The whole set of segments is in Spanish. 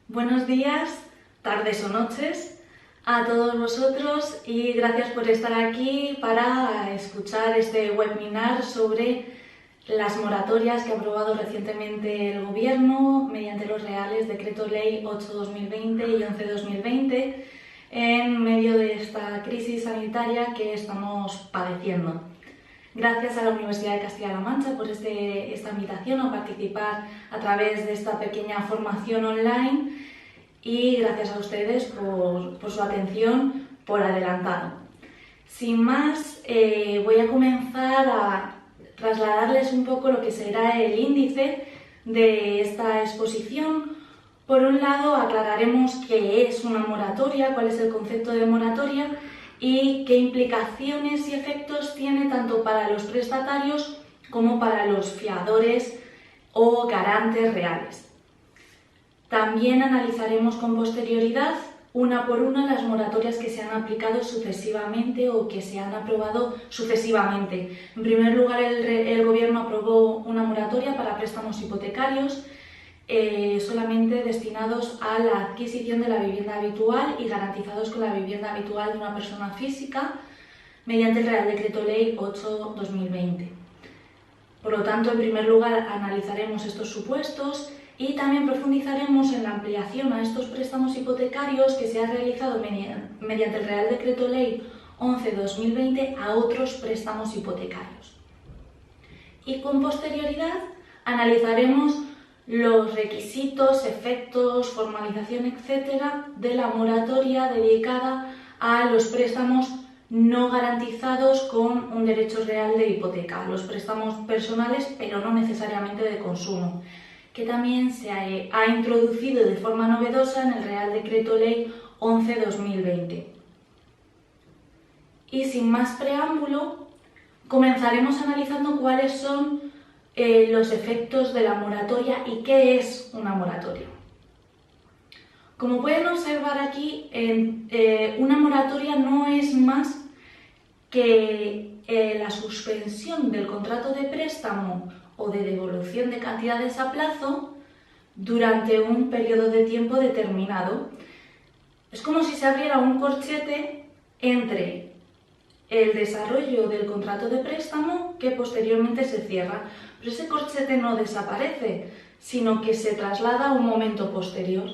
Buenos días, tardes o noches a todos vosotros y gracias por estar aquí para escuchar este webinar sobre las moratorias que ha aprobado recientemente el Gobierno mediante los Reales Decreto Ley 8/2020 y 11/2020 en medio de esta crisis sanitaria que estamos padeciendo. Gracias a la Universidad de Castilla-La Mancha por esta invitación a participar a través de esta pequeña formación online y gracias a ustedes por su atención por adelantado. Sin más, voy a comenzar a trasladarles un poco lo que será el índice de esta exposición. Por un lado, aclararemos qué es una moratoria, cuál es el concepto de moratoria y qué implicaciones y efectos tiene tanto para los prestatarios como para los fiadores o garantes reales. También analizaremos con posterioridad, una por una, las moratorias que se han aplicado sucesivamente o que se han aprobado sucesivamente. En primer lugar, el Gobierno aprobó una moratoria para préstamos hipotecarios solamente destinados a la adquisición de la vivienda habitual y garantizados con la vivienda habitual de una persona física mediante el Real Decreto Ley 8/2020. Por lo tanto, en primer lugar, analizaremos estos supuestos y también profundizaremos en la ampliación a estos préstamos hipotecarios que se ha realizado mediante el Real Decreto Ley 11/2020 a otros préstamos hipotecarios. Y con posterioridad analizaremos los requisitos, efectos, formalización, etcétera, de la moratoria dedicada a los préstamos no garantizados con un derecho real de hipoteca, los préstamos personales pero no necesariamente de consumo, que también se ha introducido de forma novedosa en el Real Decreto Ley 11/2020. Y sin más preámbulo, comenzaremos analizando cuáles son los efectos de la moratoria y qué es una moratoria. Como pueden observar aquí, una moratoria no es más que la suspensión del contrato de préstamo o de devolución de cantidades a plazo durante un periodo de tiempo determinado. Es como si se abriera un corchete entre el desarrollo del contrato de préstamo que posteriormente se cierra, pero ese corchete no desaparece, sino que se traslada a un momento posterior.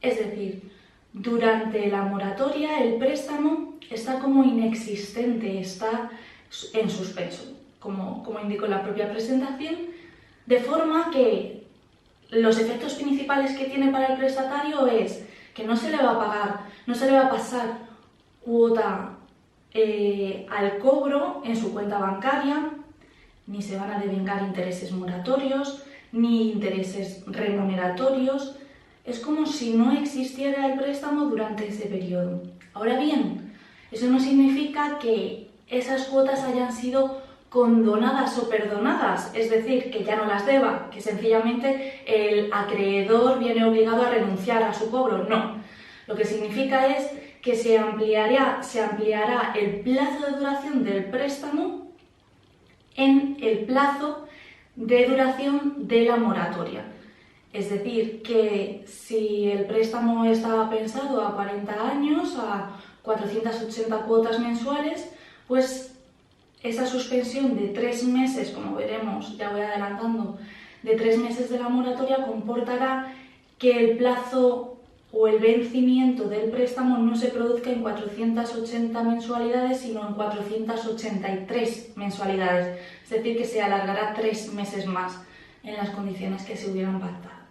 Es decir, durante la moratoria el préstamo está como inexistente, está en suspenso, como indicó la propia presentación, de forma que los efectos principales que tiene para el prestatario es que no se le va a pagar, no se le va a pasar cuota al cobro en su cuenta bancaria, ni se van a devengar intereses moratorios, ni intereses remuneratorios. Es como si no existiera el préstamo durante ese periodo. Ahora bien, eso no significa que esas cuotas hayan sido condonadas o perdonadas, es decir, que ya no las deba, que sencillamente el acreedor viene obligado a renunciar a su cobro. No, lo que significa es que se ampliará el plazo de duración del préstamo en el plazo de duración de la moratoria. Es decir, que si el préstamo estaba pensado a 40 años, a 480 cuotas mensuales, pues esa suspensión de 3 meses, como veremos, ya voy adelantando, de 3 meses de la moratoria comportará que el plazo o el vencimiento del préstamo no se produzca en 480 mensualidades, sino en 483 mensualidades. Es decir, que se alargará 3 meses más en las condiciones que se hubieran pactado.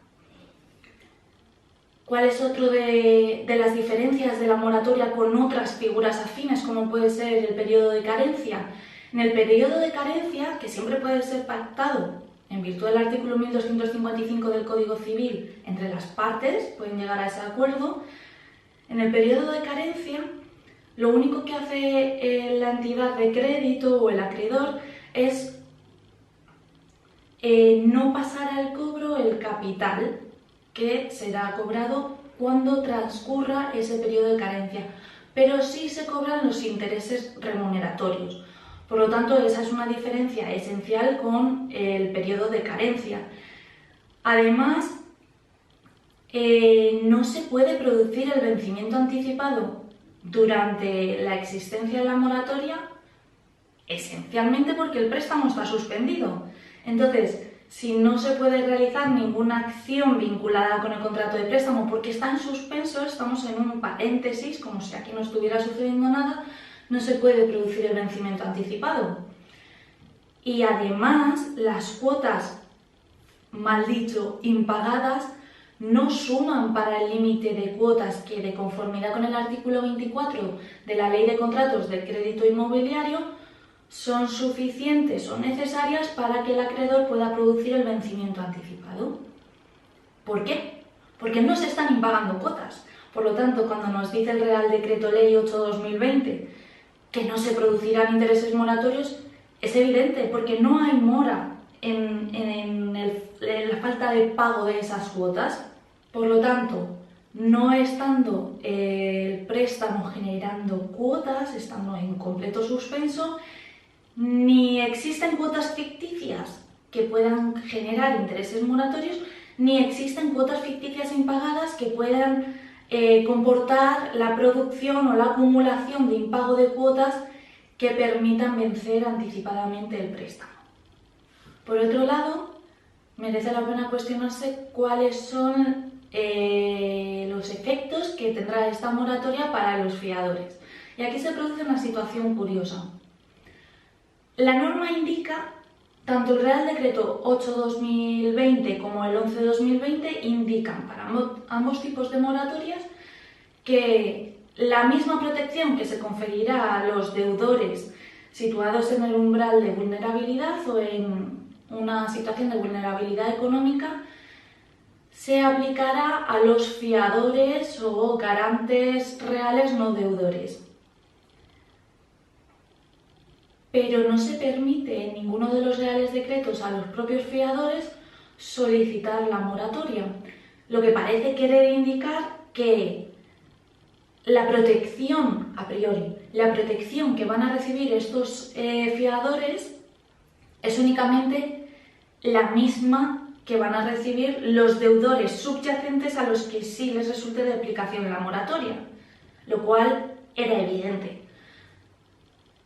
¿Cuál es otro de las diferencias de la moratoria con otras figuras afines, como puede ser el periodo de carencia? En el periodo de carencia, que siempre puede ser pactado en virtud del artículo 1255 del Código Civil entre las partes, pueden llegar a ese acuerdo, en el periodo de carencia lo único que hace la entidad de crédito o el acreedor es no pasar al cobro el capital que será cobrado cuando transcurra ese periodo de carencia, pero sí se cobran los intereses remuneratorios. Por lo tanto, esa es una diferencia esencial con el periodo de carencia. Además, no se puede producir el vencimiento anticipado durante la existencia de la moratoria, esencialmente porque el préstamo está suspendido. Entonces, si no se puede realizar ninguna acción vinculada con el contrato de préstamo porque está en suspenso, estamos en un paréntesis, como si aquí no estuviera sucediendo nada, no se puede producir el vencimiento anticipado. Y además, las cuotas, mal dicho, impagadas, no suman para el límite de cuotas que, de conformidad con el artículo 24 de la Ley de Contratos del Crédito Inmobiliario, son suficientes o necesarias para que el acreedor pueda producir el vencimiento anticipado. ¿Por qué? Porque no se están impagando cuotas. Por lo tanto, cuando nos dice el Real Decreto Ley 8/2020 que no se producirán intereses moratorios, es evidente, porque no hay mora en la falta de pago de esas cuotas. Por lo tanto, no estando el préstamo generando cuotas, estando en completo suspenso, ni existen cuotas ficticias que puedan generar intereses moratorios, ni existen cuotas ficticias impagadas que puedan comportar la producción o la acumulación de impago de cuotas que permitan vencer anticipadamente el préstamo. Por otro lado, merece la pena cuestionarse cuáles son los efectos que tendrá esta moratoria para los fiadores. Y aquí se produce una situación curiosa. La norma indica, tanto el Real Decreto 8/2020 como el 11/2020 indican para ambos tipos de moratorias que la misma protección que se conferirá a los deudores situados en el umbral de vulnerabilidad o en una situación de vulnerabilidad económica se aplicará a los fiadores o garantes reales no deudores. Pero no se permite en ninguno de los reales decretos a los propios fiadores solicitar la moratoria, lo que parece querer indicar que la protección, a priori, la protección que van a recibir estos fiadores es únicamente la misma que van a recibir los deudores subyacentes a los que sí les resulte de aplicación la moratoria, lo cual era evidente.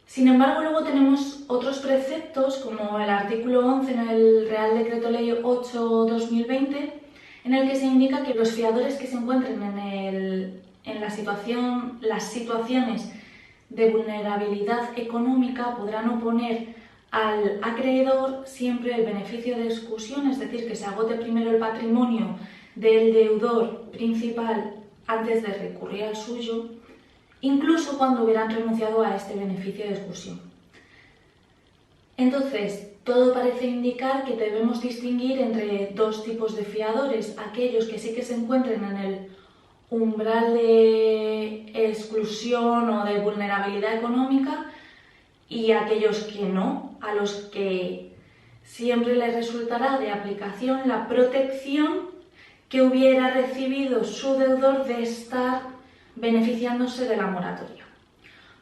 Sin embargo, luego tenemos otros preceptos, como el artículo 11 en el Real Decreto Ley 8/2020, en el que se indica que los fiadores que se encuentren en las situaciones de vulnerabilidad económica podrán oponer al acreedor siempre el beneficio de exclusión, es decir, que se agote primero el patrimonio del deudor principal antes de recurrir al suyo, incluso cuando hubieran renunciado a este beneficio de exclusión. Entonces, todo parece indicar que debemos distinguir entre dos tipos de fiadores: aquellos que sí que se encuentren en el umbral de exclusión o de vulnerabilidad económica y aquellos que no, a los que siempre les resultará de aplicación la protección que hubiera recibido su deudor de estar beneficiándose de la moratoria.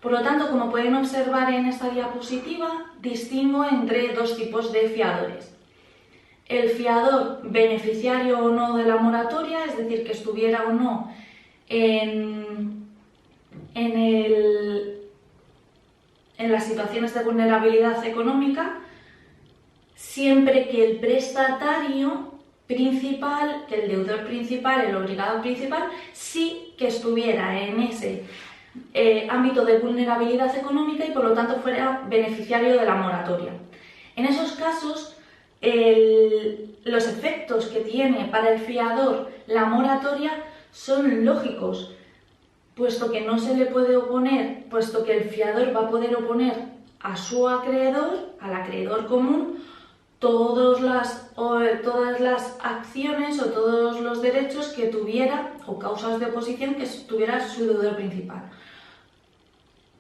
Por lo tanto, como pueden observar en esta diapositiva, distingo entre dos tipos de fiadores. El fiador beneficiario o no de la moratoria, es decir, que estuviera o no en las situaciones de vulnerabilidad económica, siempre que el prestatario principal, que el deudor principal, el obligado principal, sí que estuviera en ese ámbito de vulnerabilidad económica y por lo tanto fuera beneficiario de la moratoria. En esos casos, los efectos que tiene para el fiador la moratoria son lógicos, puesto que no se le puede oponer, puesto que el fiador va a poder oponer a su acreedor, al acreedor común, todas las acciones o todos los derechos que tuviera o causas de oposición que tuviera su deudor principal.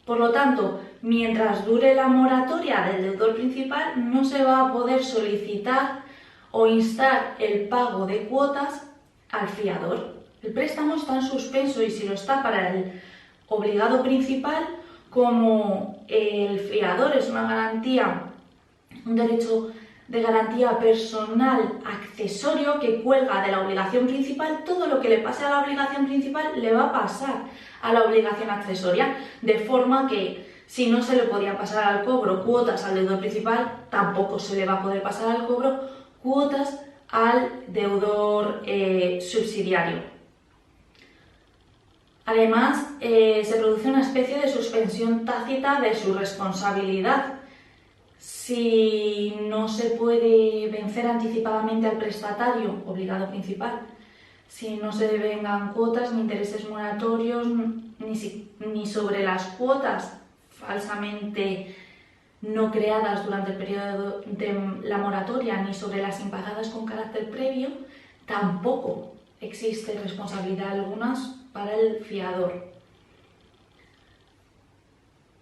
Por lo tanto, mientras dure la moratoria del deudor principal, no se va a poder solicitar o instar el pago de cuotas al fiador. El préstamo está en suspenso y si lo está para el obligado principal, como el fiador es una garantía, un derecho de garantía personal accesorio que cuelga de la obligación principal. Todo lo que le pase a la obligación principal le va a pasar a la obligación accesoria, de forma que si no se le podía pasar al cobro cuotas al deudor principal, tampoco se le va a poder pasar al cobro cuotas al deudor subsidiario. Además, se produce una especie de suspensión tácita de su responsabilidad. Si no se puede vencer anticipadamente al prestatario obligado principal, si no se devengan cuotas ni intereses moratorios, ni sobre las cuotas falsamente no creadas durante el periodo de la moratoria, ni sobre las impagadas con carácter previo, tampoco existe responsabilidad alguna para el fiador.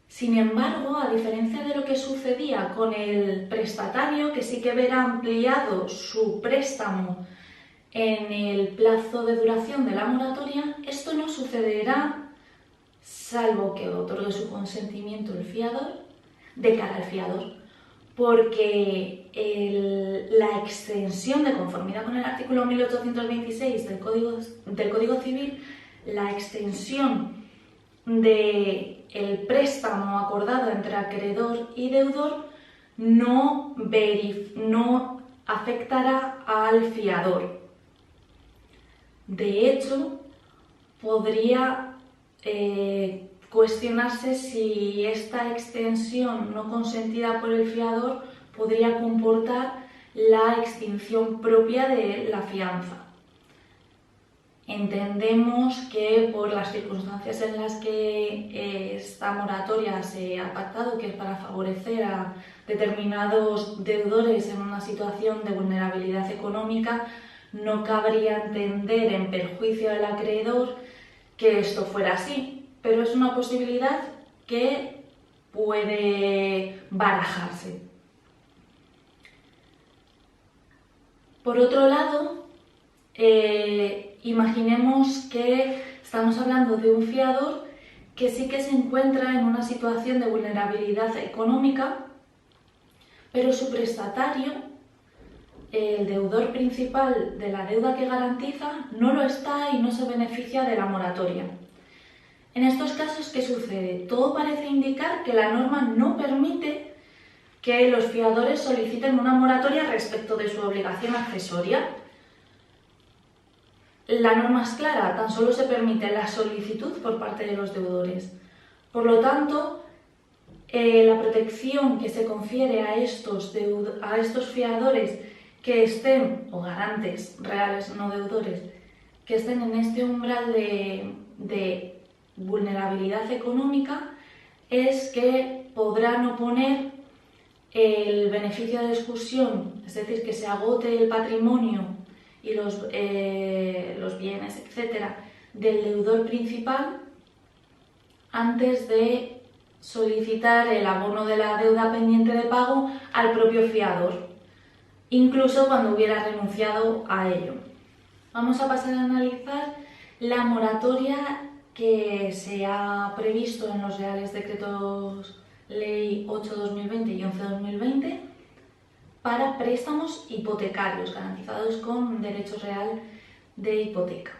Sin embargo, a diferencia de lo que sucedía con el prestatario, que sí que verá ampliado su préstamo en el plazo de duración de la moratoria, esto no sucederá salvo que otorgue su consentimiento el fiador de cara al fiador, porque la extensión, de conformidad con el artículo 1826 del Código Civil, la extensión del préstamo acordado entre acreedor y deudor no afectará al fiador. De hecho, podría cuestionarse si esta extensión no consentida por el fiador podría comportar la extinción propia de la fianza. Entendemos que por las circunstancias en las que esta moratoria se ha pactado, que es para favorecer a determinados deudores en una situación de vulnerabilidad económica, no cabría entender en perjuicio del acreedor que esto fuera así, pero es una posibilidad que puede barajarse. Por otro lado, imaginemos que estamos hablando de un fiador que sí que se encuentra en una situación de vulnerabilidad económica, pero su prestatario, el deudor principal de la deuda que garantiza, no lo está y no se beneficia de la moratoria. En estos casos, ¿qué sucede? Todo parece indicar que la norma no permite que los fiadores soliciten una moratoria respecto de su obligación accesoria. La norma es clara, tan solo se permite la solicitud por parte de los deudores. Por lo tanto, la protección que se confiere a estos fiadores que estén, o garantes reales, no deudores, que estén en este umbral de vulnerabilidad económica, es que podrán oponer el beneficio de exclusión, es decir, que se agote el patrimonio y los bienes, etcétera, del deudor principal antes de solicitar el abono de la deuda pendiente de pago al propio fiador, incluso cuando hubiera renunciado a ello. Vamos a pasar a analizar la moratoria que se ha previsto en los Reales Decretos Ley 8/2020 y 11/2020 para préstamos hipotecarios garantizados con derecho real de hipoteca.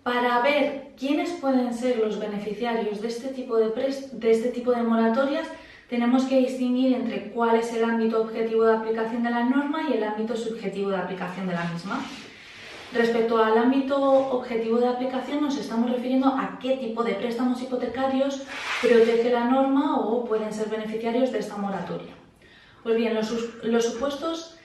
Para ver quiénes pueden ser los beneficiarios de este tipo de moratorias, tenemos que distinguir entre cuál es el ámbito objetivo de aplicación de la norma y el ámbito subjetivo de aplicación de la misma. Respecto al ámbito objetivo de aplicación, nos estamos refiriendo a qué tipo de préstamos hipotecarios protege la norma o pueden ser beneficiarios de esta moratoria. Pues bien, los supuestos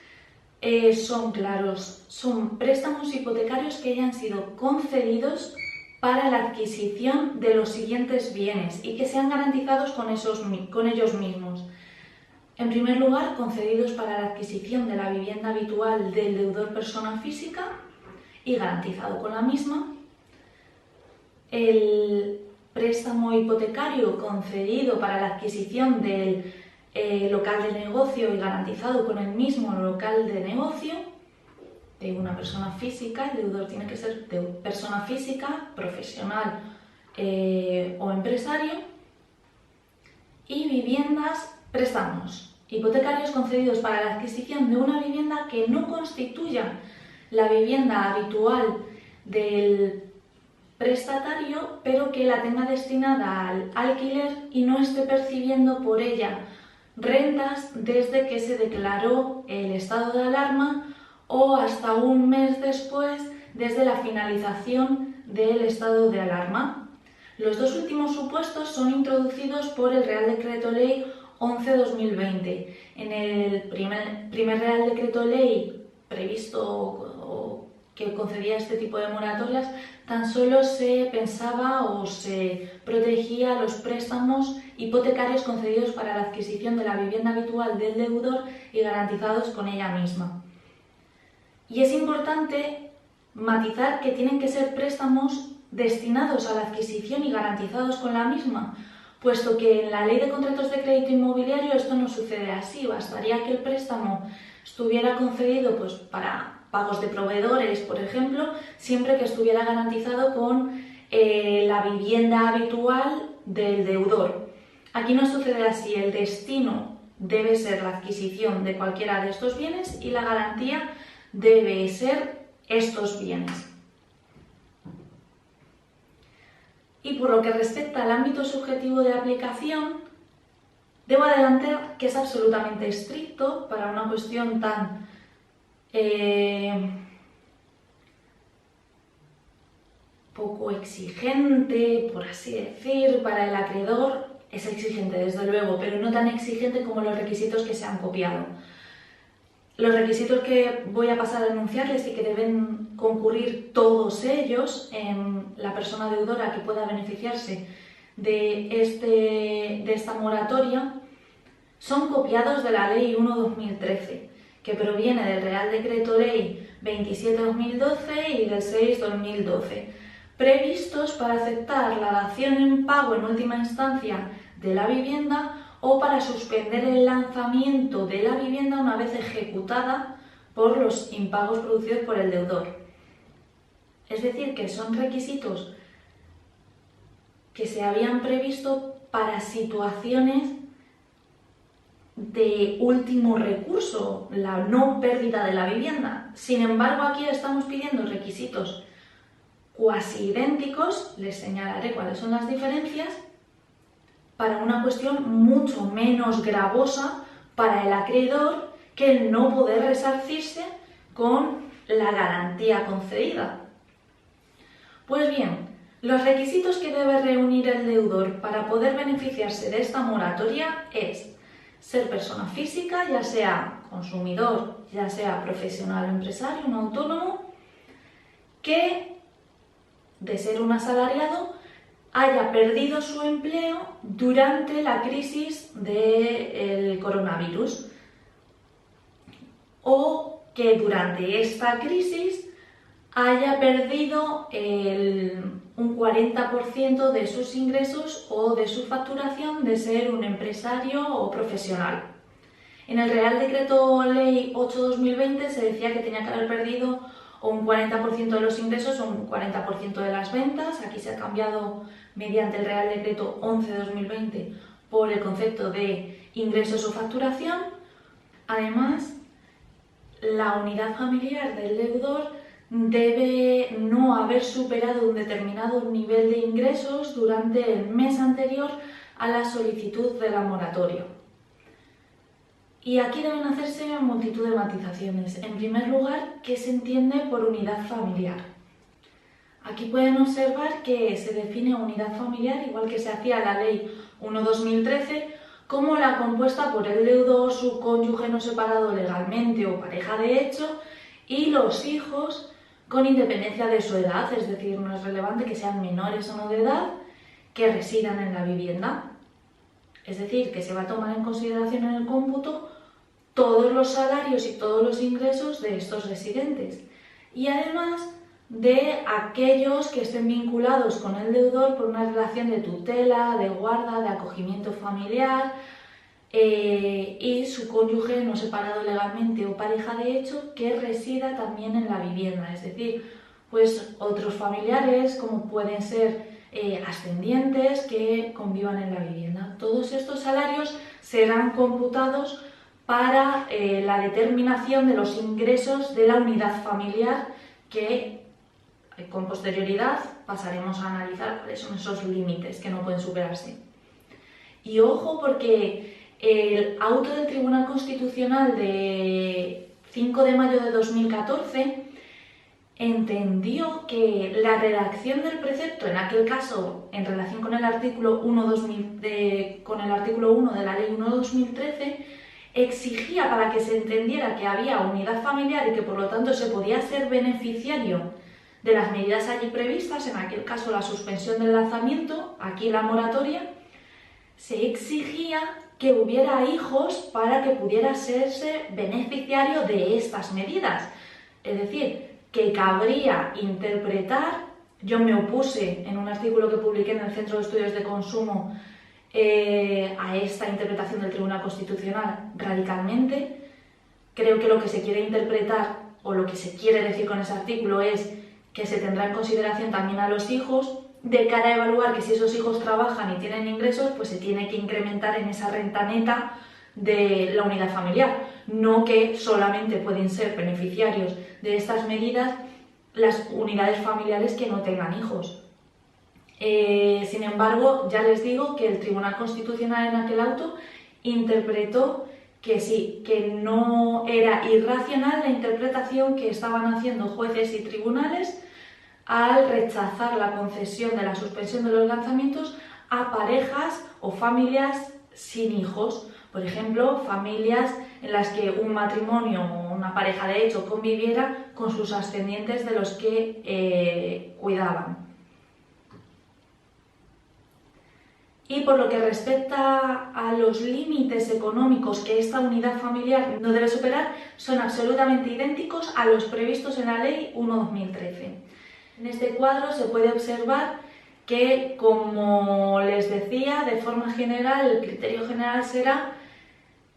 son claros. Son préstamos hipotecarios que hayan sido concedidos para la adquisición de los siguientes bienes y que sean garantizados con ellos mismos. En primer lugar, concedidos para la adquisición de la vivienda habitual del deudor persona física y garantizado con la misma. El préstamo hipotecario concedido para la adquisición del local de negocio y garantizado con el mismo local de negocio de una persona física. El deudor tiene que ser de persona física, profesional o empresario. Y préstamos hipotecarios concedidos para la adquisición de una vivienda que no constituya la vivienda habitual del prestatario, pero que la tenga destinada al alquiler y no esté percibiendo por ella rentas desde que se declaró el estado de alarma o hasta un mes después desde la finalización del estado de alarma. Los dos últimos supuestos son introducidos por el Real Decreto Ley 11/2020. En el primer Real Decreto Ley previsto que concedía este tipo de moratorias, tan solo se pensaba o se protegía los préstamos hipotecarios concedidos para la adquisición de la vivienda habitual del deudor y garantizados con ella misma. Y es importante matizar que tienen que ser préstamos destinados a la adquisición y garantizados con la misma, puesto que en la Ley de Contratos de Crédito Inmobiliario esto no sucede así. Bastaría que el préstamo estuviera concedido para pagos de proveedores, por ejemplo, siempre que estuviera garantizado con la vivienda habitual del deudor. Aquí no sucede así, el destino debe ser la adquisición de cualquiera de estos bienes y la garantía debe ser estos bienes. Y por lo que respecta al ámbito subjetivo de aplicación, debo adelantar que es absolutamente estricto para una cuestión tan poco exigente, por así decir. Para el acreedor es exigente, desde luego, pero no tan exigente como los requisitos que se han copiado. Los requisitos que voy a pasar a enunciarles y que deben concurrir todos ellos en la persona deudora que pueda beneficiarse de esta moratoria son copiados de la Ley 1/2013, que proviene del Real Decreto Ley 27/2012 y del 6/2012, previstos para aceptar la dación en pago en última instancia de la vivienda o para suspender el lanzamiento de la vivienda una vez ejecutada por los impagos producidos por el deudor. Es decir, que son requisitos que se habían previsto para situaciones de último recurso, la no pérdida de la vivienda. Sin embargo, aquí estamos pidiendo requisitos cuasi idénticos, les señalaré cuáles son las diferencias, para una cuestión mucho menos gravosa para el acreedor que el no poder resarcirse con la garantía concedida. Pues bien, los requisitos que debe reunir el deudor para poder beneficiarse de esta moratoria es ser persona física, ya sea consumidor, ya sea profesional o empresario, un autónomo, que, de ser un asalariado, haya perdido su empleo durante la crisis del coronavirus o que durante esta crisis haya perdido un 40% de sus ingresos o de su facturación de ser un empresario o profesional. En el Real Decreto Ley 8/2020 se decía que tenía que haber perdido o un 40% de los ingresos o un 40% de las ventas. Aquí se ha cambiado mediante el Real Decreto 11/2020 por el concepto de ingresos o facturación. Además, la unidad familiar del deudor debe no haber superado un determinado nivel de ingresos durante el mes anterior a la solicitud de la moratoria. Y aquí deben hacerse multitud de matizaciones. En primer lugar, ¿qué se entiende por unidad familiar? Aquí pueden observar que se define unidad familiar, igual que se hacía la Ley 1/2013, como la compuesta por el deudor, su cónyuge no separado legalmente o pareja de hecho, y los hijos con independencia de su edad, es decir, no es relevante que sean menores o no de edad, que residan en la vivienda. Es decir, que se va a tomar en consideración en el cómputo todos los salarios y todos los ingresos de estos residentes. Y además de aquellos que estén vinculados con el deudor por una relación de tutela, de guarda, de acogimiento familiar y su cónyuge no separado legalmente o pareja de hecho que resida también en la vivienda. Es decir, pues otros familiares como pueden ser ascendientes que convivan en la vivienda. Todos estos salarios serán computados para la determinación de los ingresos de la unidad familiar, que con posterioridad pasaremos a analizar cuáles son esos límites que no pueden superarse. Y ojo, porque el auto del Tribunal Constitucional de 5 de mayo de 2014 entendió que la redacción del precepto, en aquel caso en relación con el artículo 1, con el artículo 1 de la Ley 1/2013, exigía, para que se entendiera que había unidad familiar y que por lo tanto se podía ser beneficiario de las medidas allí previstas, en aquel caso la suspensión del lanzamiento, aquí la moratoria, se exigía que hubiera hijos para que pudiera serse beneficiario de estas medidas. Es decir, que cabría interpretar, yo me opuse en un artículo que publiqué en el Centro de Estudios de Consumo a esta interpretación del Tribunal Constitucional radicalmente. Creo que lo que se quiere interpretar, o lo que se quiere decir con ese artículo, es que se tendrá en consideración también a los hijos, de cara a evaluar que si esos hijos trabajan y tienen ingresos, pues se tiene que incrementar en esa renta neta de la unidad familiar, no que solamente pueden ser beneficiarios de estas medidas las unidades familiares que no tengan hijos. Sin embargo, ya les digo que el Tribunal Constitucional en aquel auto interpretó que sí, que no era irracional la interpretación que estaban haciendo jueces y tribunales al rechazar la concesión de la suspensión de los lanzamientos a parejas o familias sin hijos. Por ejemplo, familias en las que un matrimonio o una pareja de hecho conviviera con sus ascendientes de los que cuidaban. Y por lo que respecta a los límites económicos que esta unidad familiar no debe superar, son absolutamente idénticos a los previstos en la Ley 1/2013. En este cuadro se puede observar que, como les decía, de forma general, el criterio general será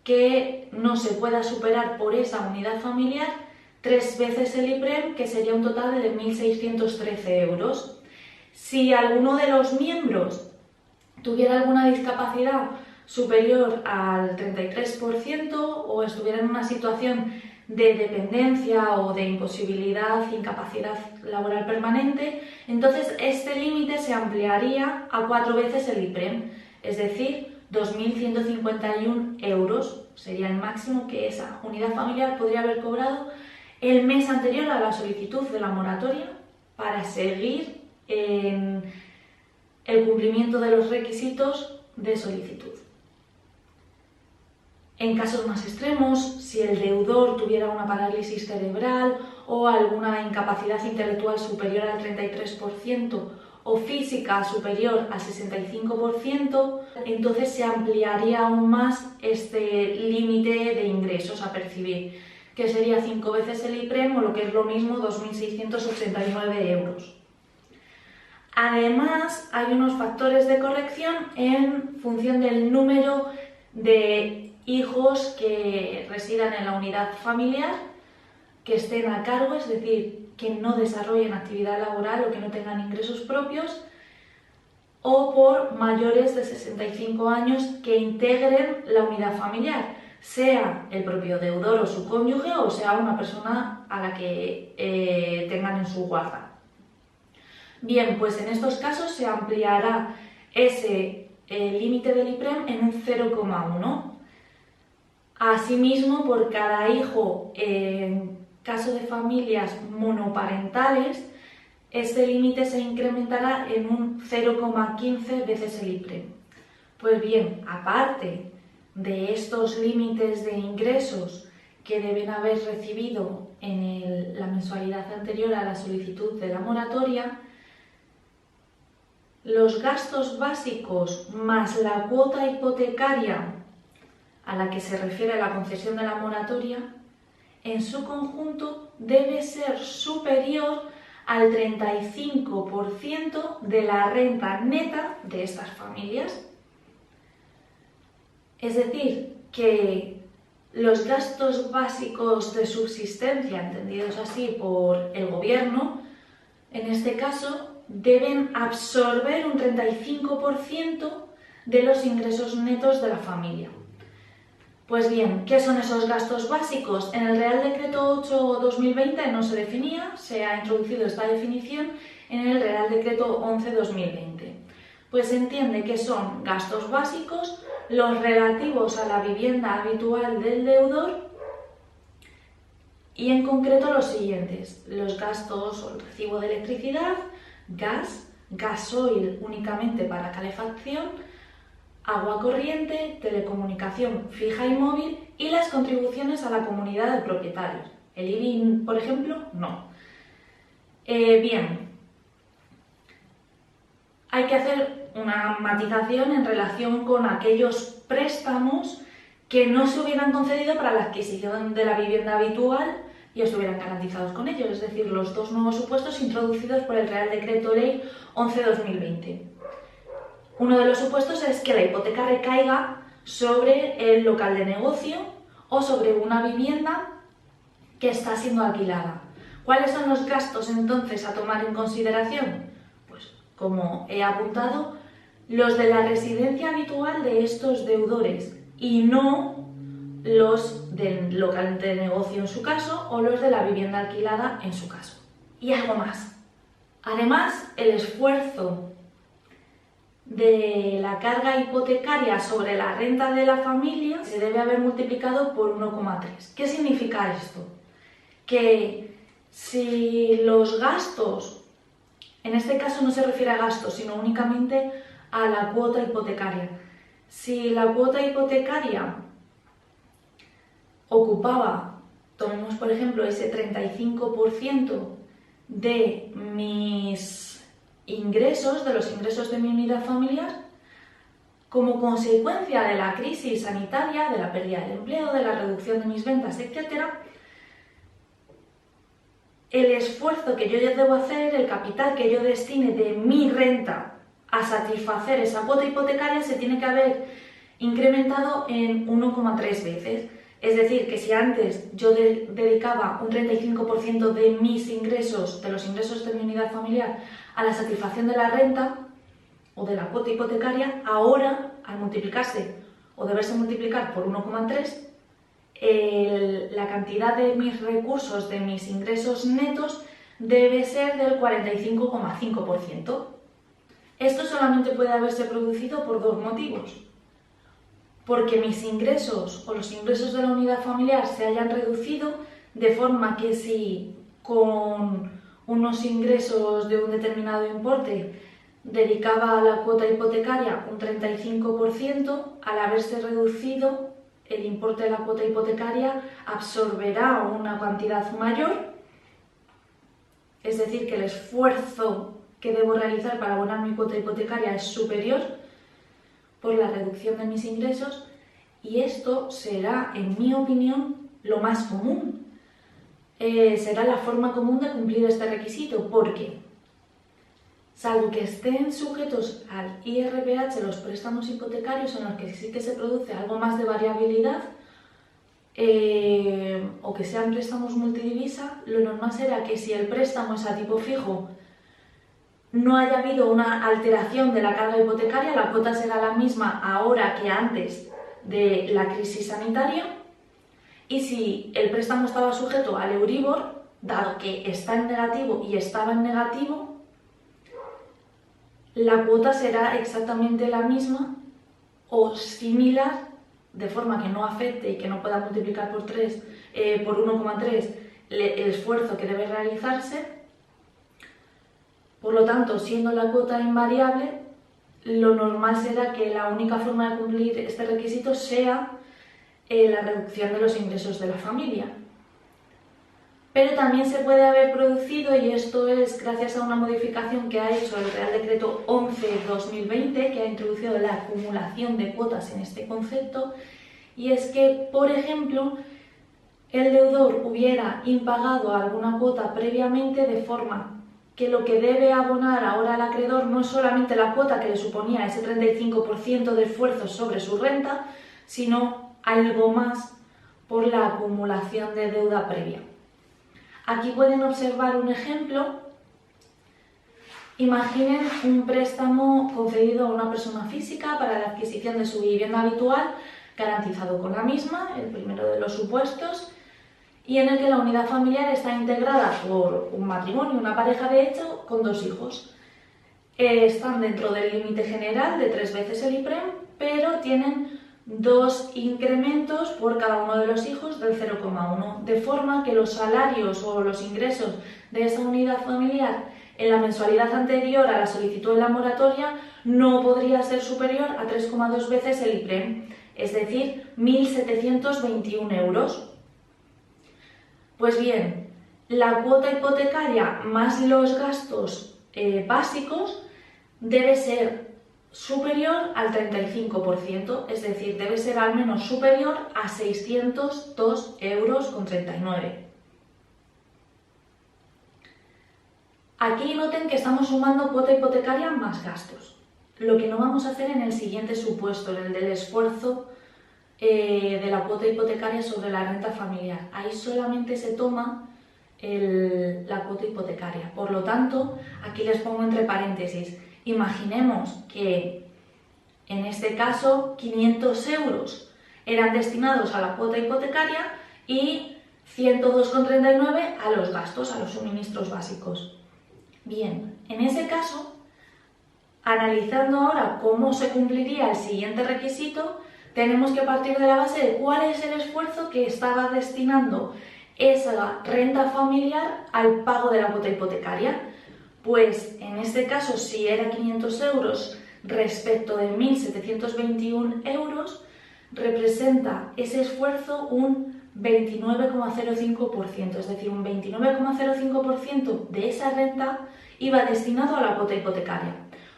que no se pueda superar por esa unidad familiar 3 veces el IPREM, que sería un total de 1.613 euros. Si alguno de los miembros tuviera alguna discapacidad superior al 33% o estuviera en una situación de dependencia o de imposibilidad, incapacidad laboral permanente, entonces este límite se ampliaría a 4 veces el IPREM, es decir, 2.151 euros. Sería el máximo que esa unidad familiar podría haber cobrado el mes anterior a la solicitud de la moratoria para seguir en el cumplimiento de los requisitos de solicitud. En casos más extremos, si el deudor tuviera una parálisis cerebral o alguna incapacidad intelectual superior al 33% o física superior al 65%, entonces se ampliaría aún más este límite de ingresos a percibir, que sería 5 veces el IPREM o lo que es lo mismo 2.689 euros. Además, hay unos factores de corrección en función del número de hijos que residan en la unidad familiar, que estén a cargo, es decir, que no desarrollen actividad laboral o que no tengan ingresos propios, o por mayores de 65 años que integren la unidad familiar, sea el propio deudor o su cónyuge o sea una persona a la que tengan en su guarda. Bien, pues en estos casos se ampliará ese límite del IPREM en un 0,1. Asimismo, por cada hijo, en caso de familias monoparentales, este límite se incrementará en un 0,15 veces el IPREM. Pues bien, aparte de estos límites de ingresos que deben haber recibido en la mensualidad anterior a la solicitud de la moratoria, los gastos básicos más la cuota hipotecaria a la que se refiere la concesión de la moratoria, en su conjunto debe ser superior al 35% de la renta neta de estas familias. Es decir, que los gastos básicos de subsistencia, entendidos así por el gobierno, en este caso, deben absorber un 35% de los ingresos netos de la familia. Pues bien, ¿qué son esos gastos básicos? En el Real Decreto 8/2020 no se definía, se ha introducido esta definición en el Real Decreto 11/2020. Pues se entiende que son gastos básicos los relativos a la vivienda habitual del deudor y en concreto los siguientes: los gastos o el recibo de electricidad, gas, gasoil únicamente para calefacción, agua corriente, telecomunicación fija y móvil y las contribuciones a la comunidad de propietarios. El IBI, por ejemplo, no. Bien, hay que hacer una matización en relación con aquellos préstamos que no se hubieran concedido para la adquisición de la vivienda habitual y estuvieran garantizados con ellos, es decir, los dos nuevos supuestos introducidos por el Real Decreto Ley 11/2020. Uno de los supuestos es que la hipoteca recaiga sobre el local de negocio o sobre una vivienda que está siendo alquilada. ¿Cuáles son los gastos entonces a tomar en consideración? Pues como he apuntado, los de la residencia habitual de estos deudores y no los del local de negocio en su caso o los de la vivienda alquilada en su caso. Y algo más. Además, el esfuerzo de la carga hipotecaria sobre la renta de la familia se debe haber multiplicado por 1,3. ¿Qué significa esto? Que si los gastos, en este caso no se refiere a gastos, sino únicamente a la cuota hipotecaria. Si la cuota hipotecaria ocupaba, tomemos por ejemplo ese 35% de mis ingresos, de los ingresos de mi unidad familiar, como consecuencia de la crisis sanitaria, de la pérdida del empleo, de la reducción de mis ventas, etc., el esfuerzo que yo debo hacer, el capital que yo destine de mi renta a satisfacer esa cuota hipotecaria se tiene que haber incrementado en 1,3 veces. Es decir, que si antes yo dedicaba un 35% de mis ingresos, de los ingresos de mi unidad familiar, a la satisfacción de la renta o de la cuota hipotecaria, ahora, al multiplicarse o deberse multiplicar por 1,3, la cantidad de mis recursos, de mis ingresos netos, debe ser del 45,5%. Esto solamente puede haberse producido por dos motivos. Porque mis ingresos o los ingresos de la unidad familiar se hayan reducido, de forma que si con unos ingresos de un determinado importe dedicaba a la cuota hipotecaria un 35%, al haberse reducido el importe de la cuota hipotecaria absorberá una cantidad mayor, es decir, que el esfuerzo que debo realizar para abonar mi cuota hipotecaria es superior por la reducción de mis ingresos, y esto será, en mi opinión, lo más común. Será la forma común de cumplir este requisito, porque, salvo que estén sujetos al IRPH los préstamos hipotecarios en los que sí que se produce algo más de variabilidad, o que sean préstamos multidivisa, lo normal será que si el préstamo es a tipo fijo, no haya habido una alteración de la carga hipotecaria, la cuota será la misma ahora que antes de la crisis sanitaria, y si el préstamo estaba sujeto al Euribor, dado que está en negativo y estaba en negativo, la cuota será exactamente la misma o similar, de forma que no afecte y que no pueda multiplicar por 1,3 el esfuerzo que debe realizarse. Por lo tanto, siendo la cuota invariable, lo normal será que la única forma de cumplir este requisito sea la reducción de los ingresos de la familia. Pero también se puede haber producido, y esto es gracias a una modificación que ha hecho el Real Decreto 11/2020, que ha introducido la acumulación de cuotas en este concepto, y es que, por ejemplo, el deudor hubiera impagado alguna cuota previamente, de forma que lo que debe abonar ahora al acreedor no es solamente la cuota que le suponía ese 35% de esfuerzo sobre su renta, sino algo más por la acumulación de deuda previa. Aquí pueden observar un ejemplo. Imaginen un préstamo concedido a una persona física para la adquisición de su vivienda habitual, garantizado con la misma, el primero de los supuestos, y en el que la unidad familiar está integrada por un matrimonio, una pareja de hecho, con 2 hijos. Están dentro del límite general de 3 veces el IPREM, pero tienen 2 incrementos por cada uno de los hijos del 0,1, de forma que los salarios o los ingresos de esa unidad familiar en la mensualidad anterior a la solicitud de la moratoria no podría ser superior a 3,2 veces el IPREM, es decir, 1.721 euros. Pues bien, la cuota hipotecaria más los gastos básicos debe ser superior al 35%, es decir, debe ser al menos superior a 602,39 euros. Aquí noten que estamos sumando cuota hipotecaria más gastos. Lo que no vamos a hacer en el siguiente supuesto, en el del esfuerzo de la cuota hipotecaria sobre la renta familiar. Ahí solamente se toma la cuota hipotecaria. Por lo tanto, aquí les pongo entre paréntesis. Imaginemos que en este caso 500 euros eran destinados a la cuota hipotecaria y 102,39 a los gastos, a los suministros básicos. Bien, en ese caso, analizando ahora cómo se cumpliría el siguiente requisito, tenemos que partir de la base de cuál es el esfuerzo que estaba destinando esa renta familiar al pago de la cuota hipotecaria. Pues en este caso, si era 500 euros respecto de 1.721 euros, representa ese esfuerzo un 29,05%, es decir, un 29,05% de esa renta iba destinado a la cuota hipotecaria.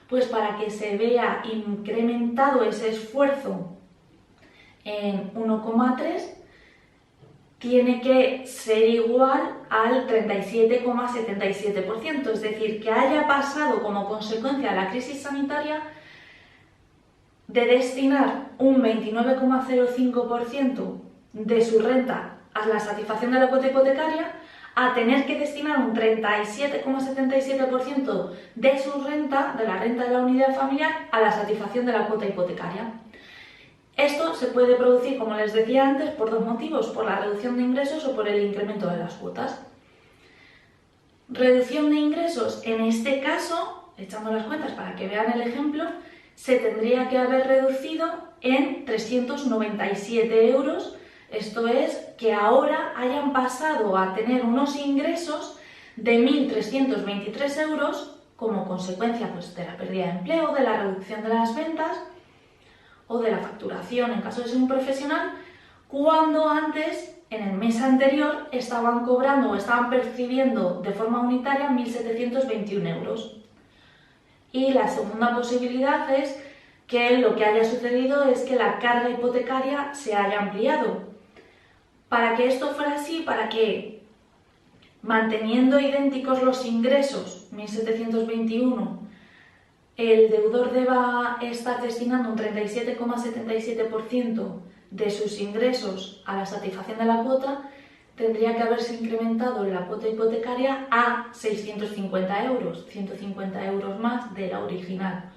Pues para que se vea incrementado ese esfuerzo en 1,3, tiene que ser igual al 37,77%, es decir, que haya pasado como consecuencia de la crisis sanitaria de destinar un 29,05% de su renta a la satisfacción de la cuota hipotecaria a tener que destinar un 37,77% de su renta, de la renta de la unidad familiar, a la satisfacción de la cuota hipotecaria. Esto se puede producir, como les decía antes, por 2 motivos, por la reducción de ingresos o por el incremento de las cuotas. Reducción de ingresos, en este caso, echando las cuentas para que vean el ejemplo, se tendría que haber reducido en 397 euros, esto es, que ahora hayan pasado a tener unos ingresos de 1.323 euros como consecuencia pues, de la pérdida de empleo, de la reducción de las ventas o de la facturación en caso de ser un profesional, cuando antes, en el mes anterior, estaban cobrando o estaban percibiendo de forma unitaria 1.721 euros. Y la segunda posibilidad es que lo que haya sucedido es que la carga hipotecaria se haya ampliado. Para que esto fuera así, para que manteniendo idénticos los ingresos, 1.721, el deudor deba estar destinando un 37,77% de sus ingresos a la satisfacción de la cuota, tendría que haberse incrementado la cuota hipotecaria a 650 euros, 150 euros más de la original.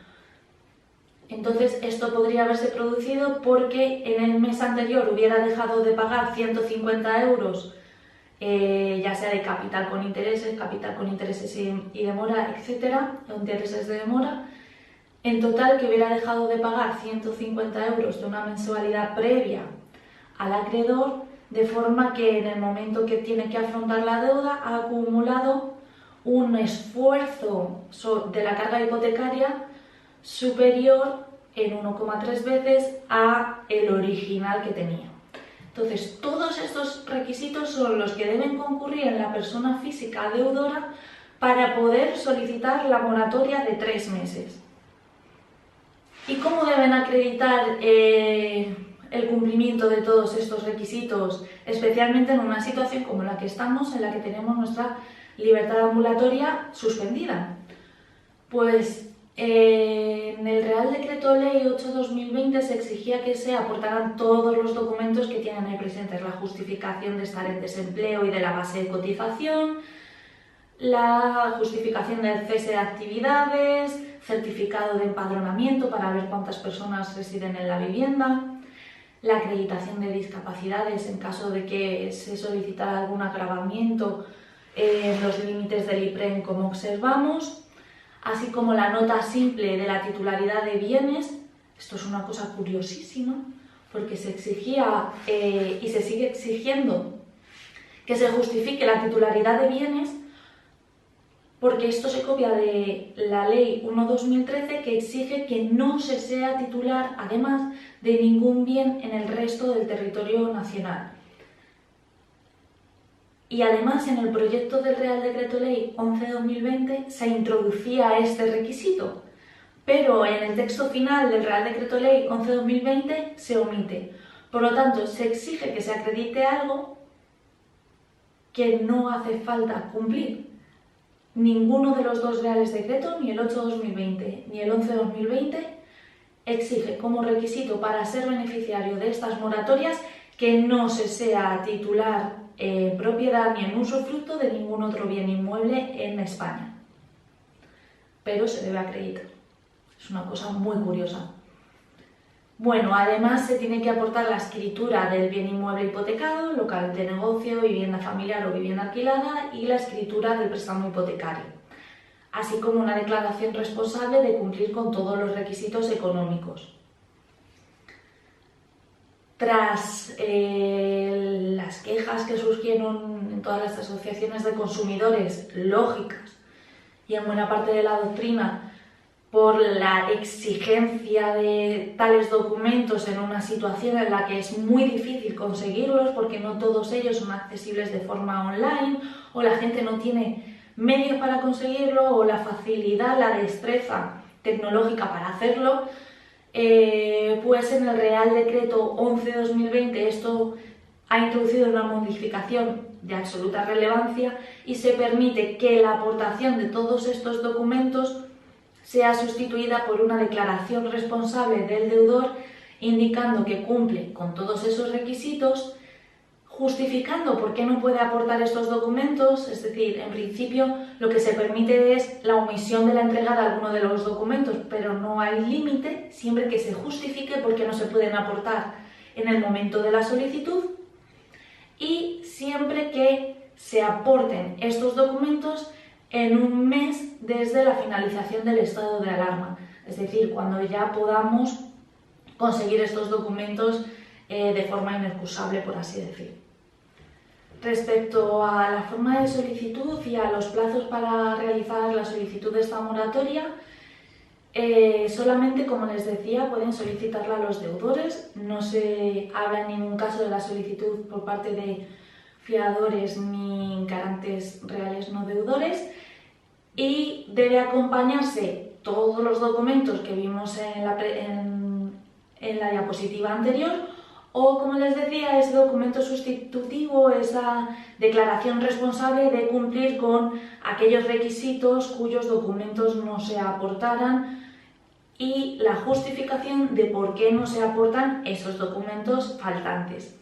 Entonces, esto podría haberse producido porque en el mes anterior hubiera dejado de pagar 150 euros, ya sea de capital con intereses y demora, etcétera, o intereses de demora. En total, que hubiera dejado de pagar 150 euros de una mensualidad previa al acreedor, de forma que en el momento que tiene que afrontar la deuda ha acumulado un esfuerzo de la carga hipotecaria superior en 1,3 veces a el original que tenía. Entonces, todos estos requisitos son los que deben concurrir en la persona física deudora para poder solicitar la moratoria de 3 meses. ¿Y cómo deben acreditar el cumplimiento de todos estos requisitos, especialmente en una situación como la que estamos, en la que tenemos nuestra libertad ambulatoria suspendida? Pues en el Real Decreto Ley 8/2020 se exigía que se aportaran todos los documentos que tienen ahí presentes, la justificación de estar en desempleo y de la base de cotización, la justificación del cese de actividades, certificado de empadronamiento para ver cuántas personas residen en la vivienda, la acreditación de discapacidades en caso de que se solicitara algún agravamiento en los límites del IPREN, como observamos, así como la nota simple de la titularidad de bienes. Esto es una cosa curiosísima, porque se exigía y se sigue exigiendo que se justifique la titularidad de bienes, porque esto se copia de la Ley 1/2013, que exige que no se sea titular, además, de ningún bien en el resto del territorio nacional. Y además, en el proyecto del Real Decreto Ley 11/2020 se introducía este requisito, pero en el texto final del Real Decreto Ley 11/2020 se omite. Por lo tanto, se exige que se acredite algo que no hace falta cumplir. Ninguno de los dos Reales Decretos, ni el 8/2020 ni el 11/2020, exige como requisito para ser beneficiario de estas moratorias que no se sea titular en propiedad ni en usufructo de ningún otro bien inmueble en España. Pero se debe acreditar. Es una cosa muy curiosa. Bueno, además se tiene que aportar la escritura del bien inmueble hipotecado, local de negocio, vivienda familiar o vivienda alquilada, y la escritura del préstamo hipotecario, así como una declaración responsable de cumplir con todos los requisitos económicos. Tras las quejas que surgieron en todas las asociaciones de consumidores, lógicas, y en buena parte de la doctrina, por la exigencia de tales documentos en una situación en la que es muy difícil conseguirlos, porque no todos ellos son accesibles de forma online, o la gente no tiene medios para conseguirlo, o la facilidad, la destreza tecnológica para hacerlo, pues en el Real Decreto 11/2020 esto ha introducido una modificación de absoluta relevancia y se permite que la aportación de todos estos documentos sea sustituida por una declaración responsable del deudor indicando que cumple con todos esos requisitos, justificando por qué no puede aportar estos documentos. Es decir, en principio lo que se permite es la omisión de la entrega de alguno de los documentos, pero no hay límite siempre que se justifique por qué no se pueden aportar en el momento de la solicitud, y siempre que se aporten estos documentos en un mes desde la finalización del estado de alarma, es decir, cuando ya podamos conseguir estos documentos de forma inexcusable, por así decir. Respecto a la forma de solicitud y a los plazos para realizar la solicitud de esta moratoria, solamente, como les decía, pueden solicitarla los deudores. No se habla en ningún caso de la solicitud por parte de fiadores ni garantes reales no deudores, y debe acompañarse todos los documentos que vimos en la diapositiva anterior, o, como les decía, ese documento sustitutivo, esa declaración responsable de cumplir con aquellos requisitos cuyos documentos no se aportaran, y la justificación de por qué no se aportan esos documentos faltantes.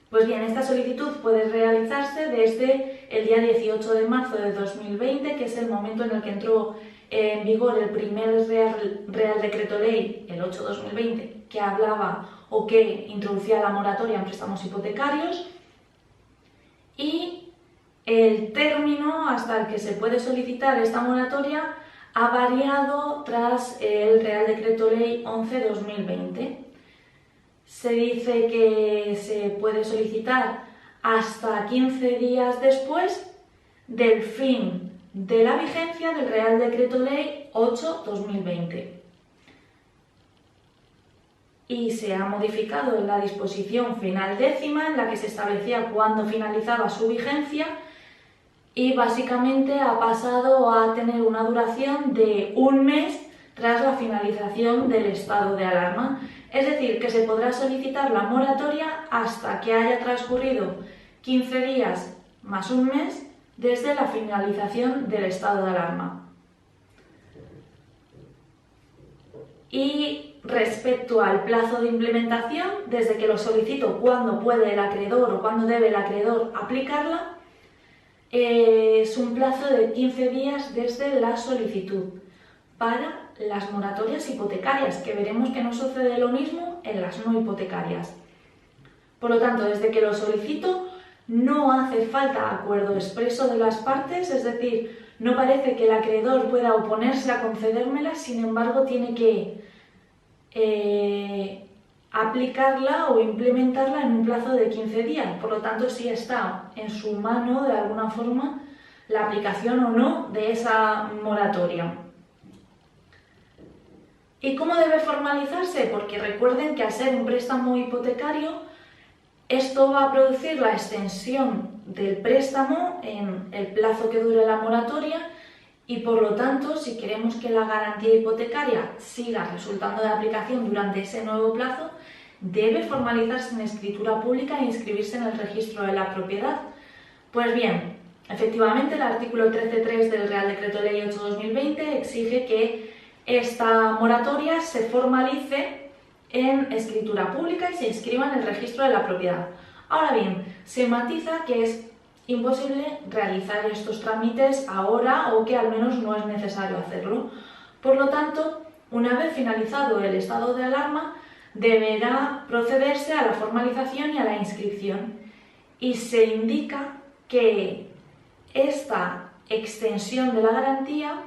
Pues bien, esta solicitud puede realizarse desde el día 18 de marzo de 2020, que es el momento en el que entró en vigor el primer Real Decreto Ley, el 8/2020, que hablaba o que introducía la moratoria en préstamos hipotecarios, y el término hasta el que se puede solicitar esta moratoria ha variado tras el Real Decreto Ley 11/2020. Se dice que se puede solicitar hasta 15 días después del fin de la vigencia del Real Decreto Ley 8/2020. Y se ha modificado en la disposición final décima, en la que se establecía cuándo finalizaba su vigencia, y básicamente ha pasado a tener una duración de un mes tras la finalización del estado de alarma. Es decir, que se podrá solicitar la moratoria hasta que haya transcurrido 15 días más un mes desde la finalización del estado de alarma. Y respecto al plazo de implementación, desde que lo solicito, cuándo puede el acreedor o cuándo debe el acreedor aplicarla, es un plazo de 15 días desde la solicitud para las moratorias hipotecarias, que veremos que no sucede lo mismo en las no hipotecarias. Por lo tanto, desde que lo solicito, no hace falta acuerdo expreso de las partes, es decir, no parece que el acreedor pueda oponerse a concedérmela, sin embargo, tiene que aplicarla o implementarla en un plazo de 15 días. Por lo tanto, sí está en su mano, de alguna forma, la aplicación o no de esa moratoria. ¿Y cómo debe formalizarse? Porque recuerden que al ser un préstamo hipotecario, esto va a producir la extensión del préstamo en el plazo que dure la moratoria y, por lo tanto, si queremos que la garantía hipotecaria siga resultando de aplicación durante ese nuevo plazo, debe formalizarse en escritura pública e inscribirse en el registro de la propiedad. Pues bien, efectivamente, el artículo 13.3 del Real Decreto Ley 8/2020 exige que esta moratoria se formalice en escritura pública y se inscriba en el registro de la propiedad. Ahora bien, se matiza que es imposible realizar estos trámites ahora o que al menos no es necesario hacerlo. Por lo tanto, una vez finalizado el estado de alarma, deberá procederse a la formalización y a la inscripción. Y se indica que esta extensión de la garantía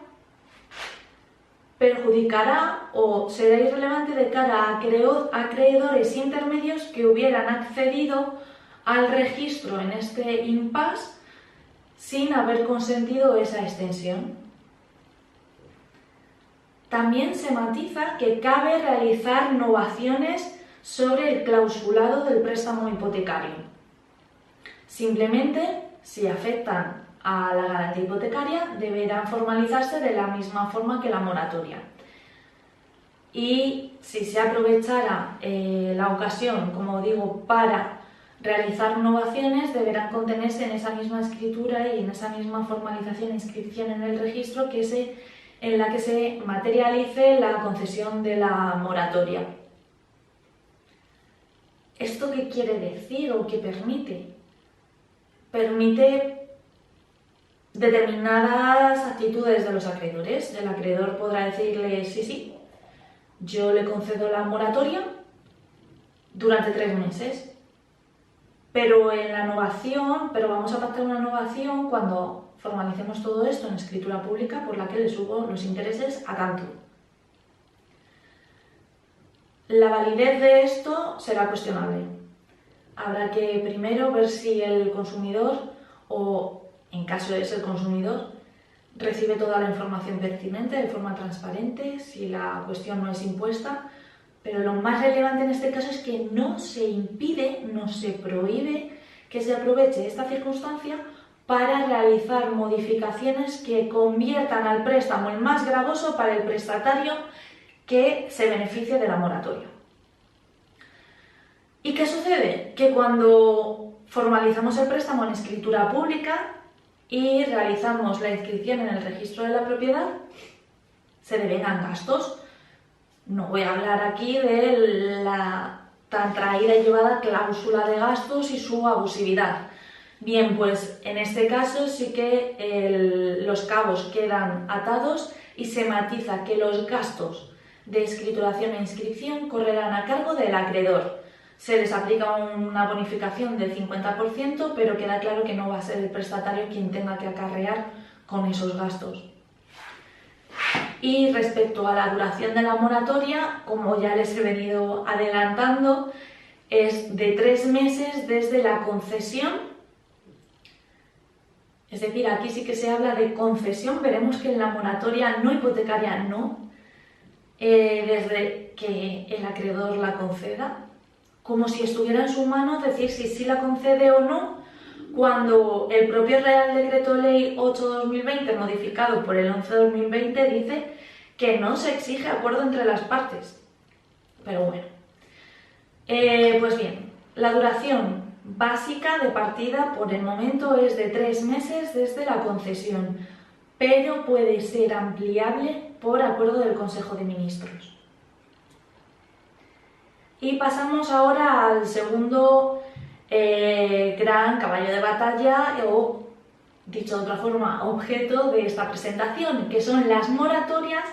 perjudicará o será irrelevante de cara a acreedores intermedios que hubieran accedido al registro en este impasse sin haber consentido esa extensión. También se matiza que cabe realizar novaciones sobre el clausulado del préstamo hipotecario. Simplemente, si afectan a la garantía hipotecaria, deberán formalizarse de la misma forma que la moratoria. Y si se aprovechara la ocasión, como digo, para realizar novaciones, deberán contenerse en esa misma escritura y en esa misma formalización e inscripción en el registro en la que se materialice la concesión de la moratoria. ¿Esto qué quiere decir o qué permite? Permite determinadas actitudes de los acreedores. El acreedor podrá decirle sí, yo le concedo la moratoria durante 3 meses, pero vamos a pactar una novación cuando formalicemos todo esto en escritura pública por la que le subo los intereses a tanto. La validez de esto será cuestionable. Habrá que primero ver si el consumidor, o en caso de ser consumidor, recibe toda la información pertinente de forma transparente, si la cuestión no es impuesta, pero lo más relevante en este caso es que no se impide, no se prohíbe que se aproveche esta circunstancia para realizar modificaciones que conviertan al préstamo en más gravoso para el prestatario que se beneficie de la moratoria. ¿Y qué sucede? Que cuando formalizamos el préstamo en escritura pública y realizamos la inscripción en el registro de la propiedad, se devengan gastos. No voy a hablar aquí de la tan traída y llevada cláusula de gastos y su abusividad. Bien, pues en este caso sí que los cabos quedan atados y se matiza que los gastos de escrituración e inscripción correrán a cargo del acreedor. Se les aplica una bonificación del 50%, pero queda claro que no va a ser el prestatario quien tenga que acarrear con esos gastos. Y respecto a la duración de la moratoria, como ya les he venido adelantando, es de 3 meses desde la concesión. Es decir, aquí sí que se habla de concesión, veremos que en la moratoria no hipotecaria no, desde que el acreedor la conceda, como si estuviera en su mano decir si sí la concede o no, cuando el propio Real Decreto Ley 8/2020, modificado por el 11/2020, dice que no se exige acuerdo entre las partes. Pero bueno, pues bien, la duración básica de partida por el momento es de 3 meses desde la concesión, pero puede ser ampliable por acuerdo del Consejo de Ministros. Y pasamos ahora al segundo gran caballo de batalla, o dicho de otra forma, objeto de esta presentación, que son las moratorias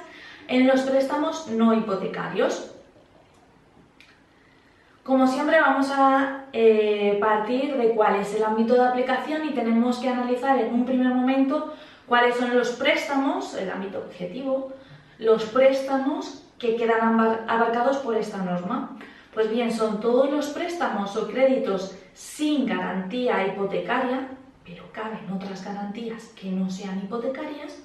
en los préstamos no hipotecarios. Como siempre vamos a partir de cuál es el ámbito de aplicación y tenemos que analizar en un primer momento cuáles son los préstamos, el ámbito objetivo, los préstamos que quedan abarcados por esta norma. Pues bien, son todos los préstamos o créditos sin garantía hipotecaria, pero caben otras garantías que no sean hipotecarias,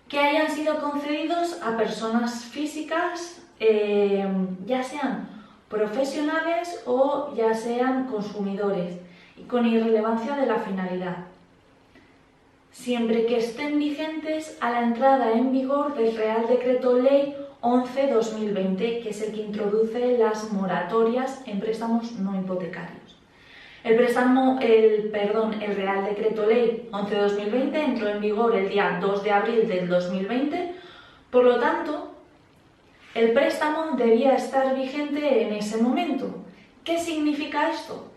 que hayan sido concedidos a personas físicas, ya sean profesionales o ya sean consumidores, y con irrelevancia de la finalidad, siempre que estén vigentes a la entrada en vigor del Real Decreto Ley 11/2020, que es el que introduce las moratorias en préstamos no hipotecarios. El Real Decreto Ley 11/2020 entró en vigor el día 2 de abril del 2020, por lo tanto, el préstamo debía estar vigente en ese momento. ¿Qué significa esto?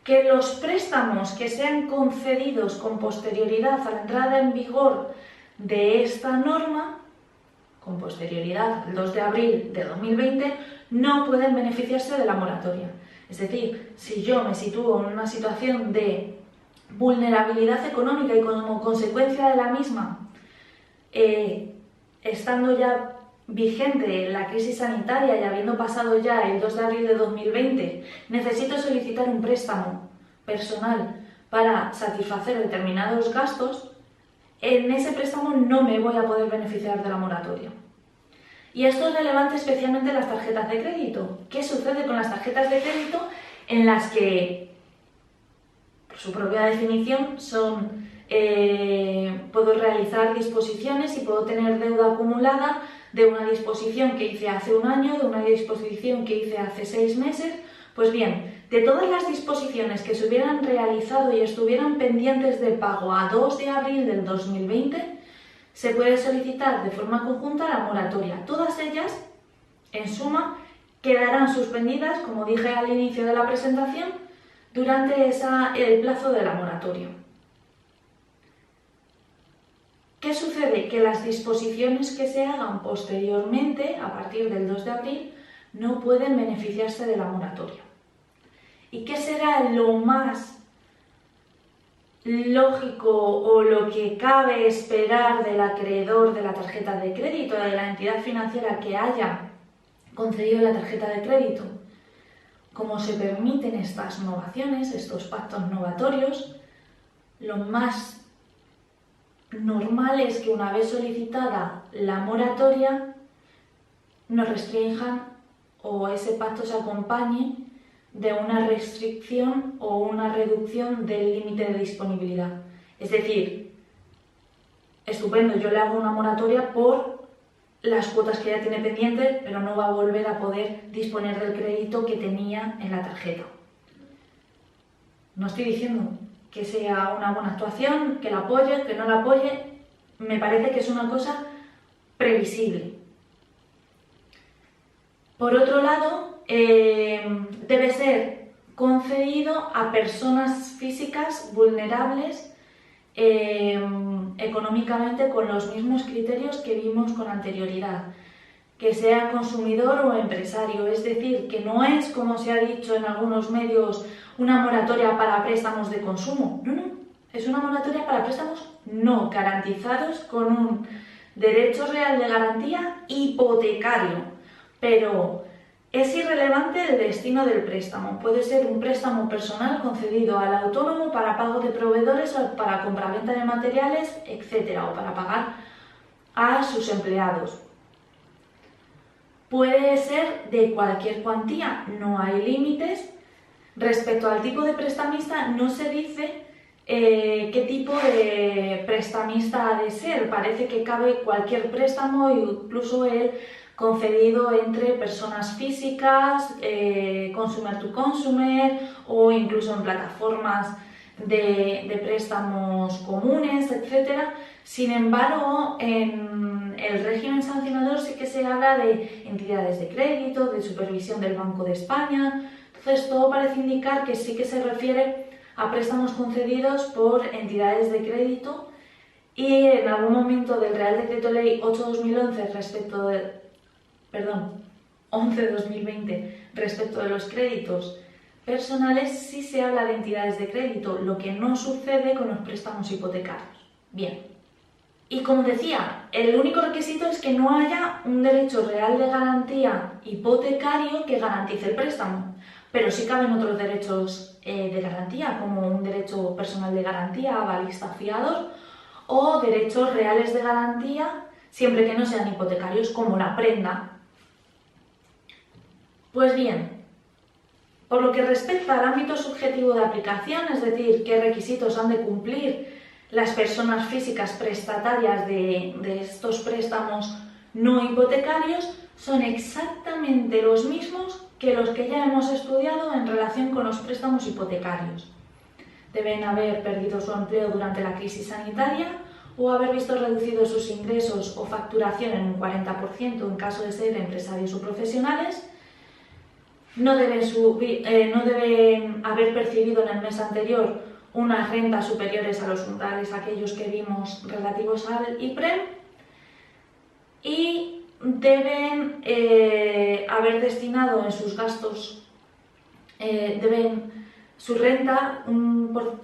Que los préstamos que sean concedidos con posterioridad a la entrada en vigor de esta norma, con posterioridad al 2 de abril de 2020, no pueden beneficiarse de la moratoria. Es decir, si yo me sitúo en una situación de vulnerabilidad económica y como consecuencia de la misma, estando ya vigente la crisis sanitaria y habiendo pasado ya el 2 de abril de 2020, necesito solicitar un préstamo personal para satisfacer determinados gastos, en ese préstamo no me voy a poder beneficiar de la moratoria. Y esto es relevante especialmente en las tarjetas de crédito. ¿Qué sucede con las tarjetas de crédito en las que, por su propia definición, puedo realizar disposiciones y puedo tener deuda acumulada de una disposición que hice hace un año, de una disposición que hice hace 6 meses? Pues bien, de todas las disposiciones que se hubieran realizado y estuvieran pendientes de pago a 2 de abril del 2020, se puede solicitar de forma conjunta la moratoria. Todas ellas, en suma, quedarán suspendidas, como dije al inicio de la presentación, durante el plazo de la moratoria. ¿Qué sucede? Que las disposiciones que se hagan posteriormente, a partir del 2 de abril, no pueden beneficiarse de la moratoria. ¿Y qué será lo más lógico o lo que cabe esperar del acreedor de la tarjeta de crédito, de la entidad financiera que haya concedido la tarjeta de crédito? Como se permiten estas novaciones, estos pactos novatorios, lo más normal es que una vez solicitada la moratoria nos restrinjan o ese pacto se acompañe de una restricción o una reducción del límite de disponibilidad. Es decir, estupendo, yo le hago una moratoria por las cuotas que ya tiene pendientes, pero no va a volver a poder disponer del crédito que tenía en la tarjeta. No estoy diciendo que sea una buena actuación, que la apoye, que no la apoye, me parece que es una cosa previsible. Por otro lado, debe ser concedido a personas físicas vulnerables económicamente con los mismos criterios que vimos con anterioridad, que sea consumidor o empresario, es decir, que no es, como se ha dicho en algunos medios, una moratoria para préstamos de consumo. No, es una moratoria para préstamos no garantizados con un derecho real de garantía hipotecario, pero es irrelevante el destino del préstamo. Puede ser un préstamo personal concedido al autónomo para pago de proveedores o para compraventa de materiales, etc., o para pagar a sus empleados. Puede ser de cualquier cuantía, no hay límites. Respecto al tipo de prestamista, no se dice qué tipo de prestamista ha de ser. Parece que cabe cualquier préstamo, incluso el concedido entre personas físicas, consumer to consumer, o incluso en plataformas de préstamos comunes, etc. Sin embargo, en el régimen sancionador sí que se habla de entidades de crédito, de supervisión del Banco de España. Entonces, todo parece indicar que sí que se refiere a préstamos concedidos por entidades de crédito y en algún momento del Real Decreto Ley 8/2011 respecto de, perdón, 11/2020 respecto de los créditos personales sí se habla de entidades de crédito, lo que no sucede con los préstamos hipotecarios. Bien. Y como decía, el único requisito es que no haya un derecho real de garantía hipotecario que garantice el préstamo, pero sí caben otros derechos de garantía, como un derecho personal de garantía, avalista, fiador, o derechos reales de garantía, siempre que no sean hipotecarios, como la prenda. Pues bien, por lo que respecta al ámbito subjetivo de aplicación, es decir, qué requisitos han de cumplir las personas físicas prestatarias de estos préstamos no hipotecarios, son exactamente los mismos que los que ya hemos estudiado en relación con los préstamos hipotecarios. Deben haber perdido su empleo durante la crisis sanitaria o haber visto reducidos sus ingresos o facturación en un 40% en caso de ser empresarios o profesionales. No deben haber percibido en el mes anterior unas rentas superiores a los umbrales, aquellos que vimos relativos al IPREM, y deben haber destinado en sus gastos, su renta,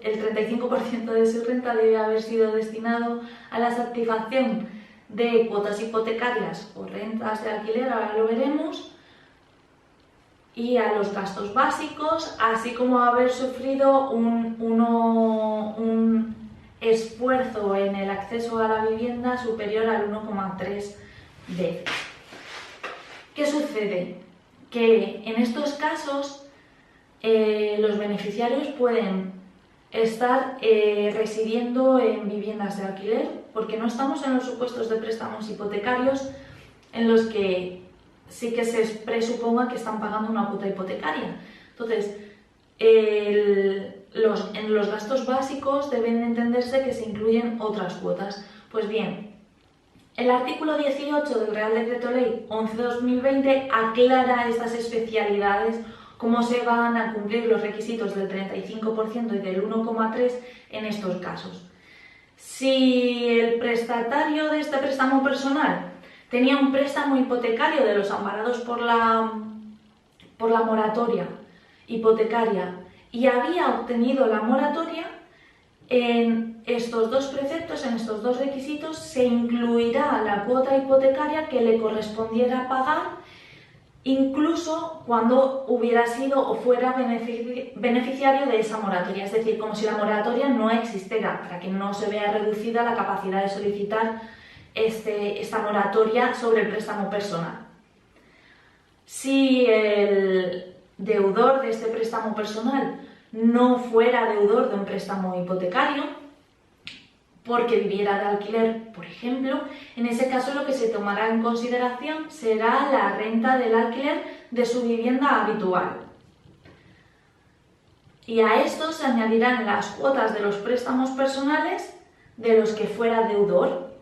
el 35% de su renta debe haber sido destinado a la satisfacción de cuotas hipotecarias o rentas de alquiler, ahora lo veremos, y a los gastos básicos, así como haber sufrido un esfuerzo en el acceso a la vivienda superior al 1,3 veces. ¿Qué sucede? Que en estos casos los beneficiarios pueden estar residiendo en viviendas de alquiler, porque no estamos en los supuestos de préstamos hipotecarios en los que sí que se presuponga que están pagando una cuota hipotecaria. Entonces, en los gastos básicos deben entenderse que se incluyen otras cuotas. Pues bien, el artículo 18 del Real Decreto Ley 11/2020 aclara estas especialidades, cómo se van a cumplir los requisitos del 35% y del 1,3% en estos casos. Si el prestatario de este préstamo personal tenía un préstamo hipotecario de los amparados por la moratoria hipotecaria y había obtenido la moratoria, en estos dos preceptos, en estos dos requisitos, se incluirá la cuota hipotecaria que le correspondiera pagar, incluso cuando hubiera sido o fuera beneficiario de esa moratoria, es decir, como si la moratoria no existiera, para que no se vea reducida la capacidad de solicitar esta moratoria sobre el préstamo personal. Si el deudor de este préstamo personal no fuera deudor de un préstamo hipotecario, porque viviera de alquiler, por ejemplo, en ese caso lo que se tomará en consideración será la renta del alquiler de su vivienda habitual. Y a esto se añadirán las cuotas de los préstamos personales de los que fuera deudor.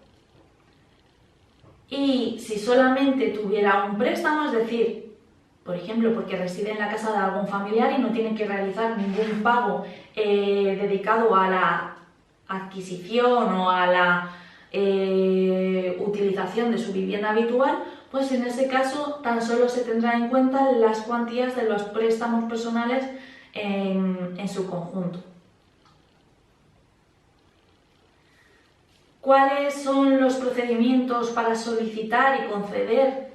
Y si solamente tuviera un préstamo, es decir, por ejemplo, porque reside en la casa de algún familiar y no tiene que realizar ningún pago dedicado a la adquisición o a la utilización de su vivienda habitual, pues en ese caso tan solo se tendrá en cuenta las cuantías de los préstamos personales en su conjunto. ¿Cuáles son los procedimientos para solicitar y conceder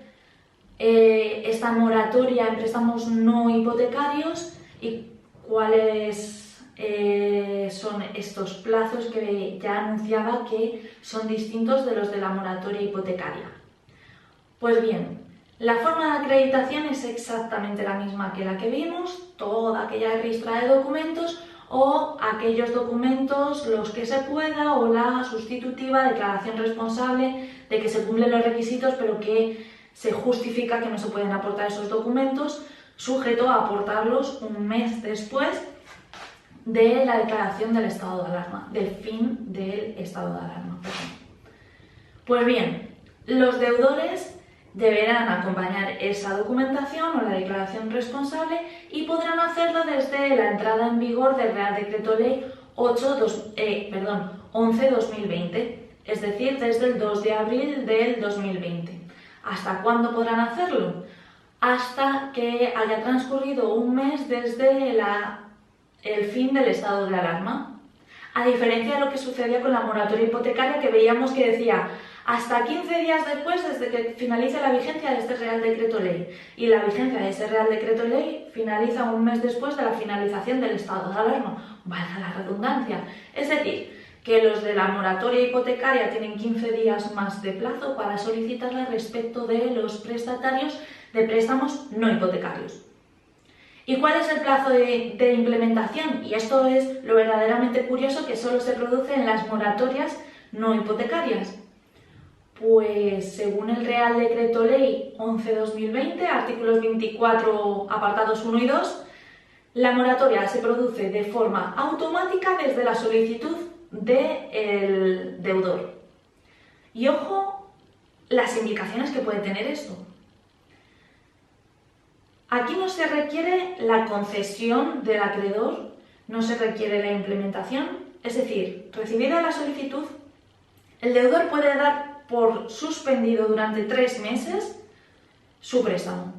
esta moratoria en préstamos no hipotecarios y cuáles son estos plazos que ya anunciaba que son distintos de los de la moratoria hipotecaria? Pues bien, la forma de acreditación es exactamente la misma que la que vimos, toda aquella ristra de documentos o aquellos documentos los que se pueda, o la sustitutiva declaración responsable de que se cumplen los requisitos pero que se justifica que no se pueden aportar esos documentos, sujeto a aportarlos un mes después de la declaración del estado de alarma, del fin del estado de alarma. Pues bien, los deudores deberán acompañar esa documentación o la declaración responsable y podrán hacerlo desde la entrada en vigor del Real Decreto Ley 11/2020, es decir, desde el 2 de abril del 2020. ¿Hasta cuándo podrán hacerlo? Hasta que haya transcurrido un mes desde el fin del estado de alarma. A diferencia de lo que sucedía con la moratoria hipotecaria, que veíamos que decía hasta 15 días después desde que finalice la vigencia de este Real Decreto Ley. Y la vigencia de ese Real Decreto Ley finaliza un mes después de la finalización del estado de alarma. Valga la redundancia. Es decir, que los de la moratoria hipotecaria tienen 15 días más de plazo para solicitarla respecto de los prestatarios de préstamos no hipotecarios. ¿Y cuál es el plazo de implementación? Y esto es lo verdaderamente curioso, que solo se produce en las moratorias no hipotecarias. Pues según el Real Decreto Ley 11/2020, artículos 24, apartados 1 y 2, la moratoria se produce de forma automática desde la solicitud del deudor. Y ojo las implicaciones que puede tener esto. Aquí no se requiere la concesión del acreedor, no se requiere la implementación, es decir, recibida la solicitud, el deudor puede dar por suspendido durante 3 meses su préstamo.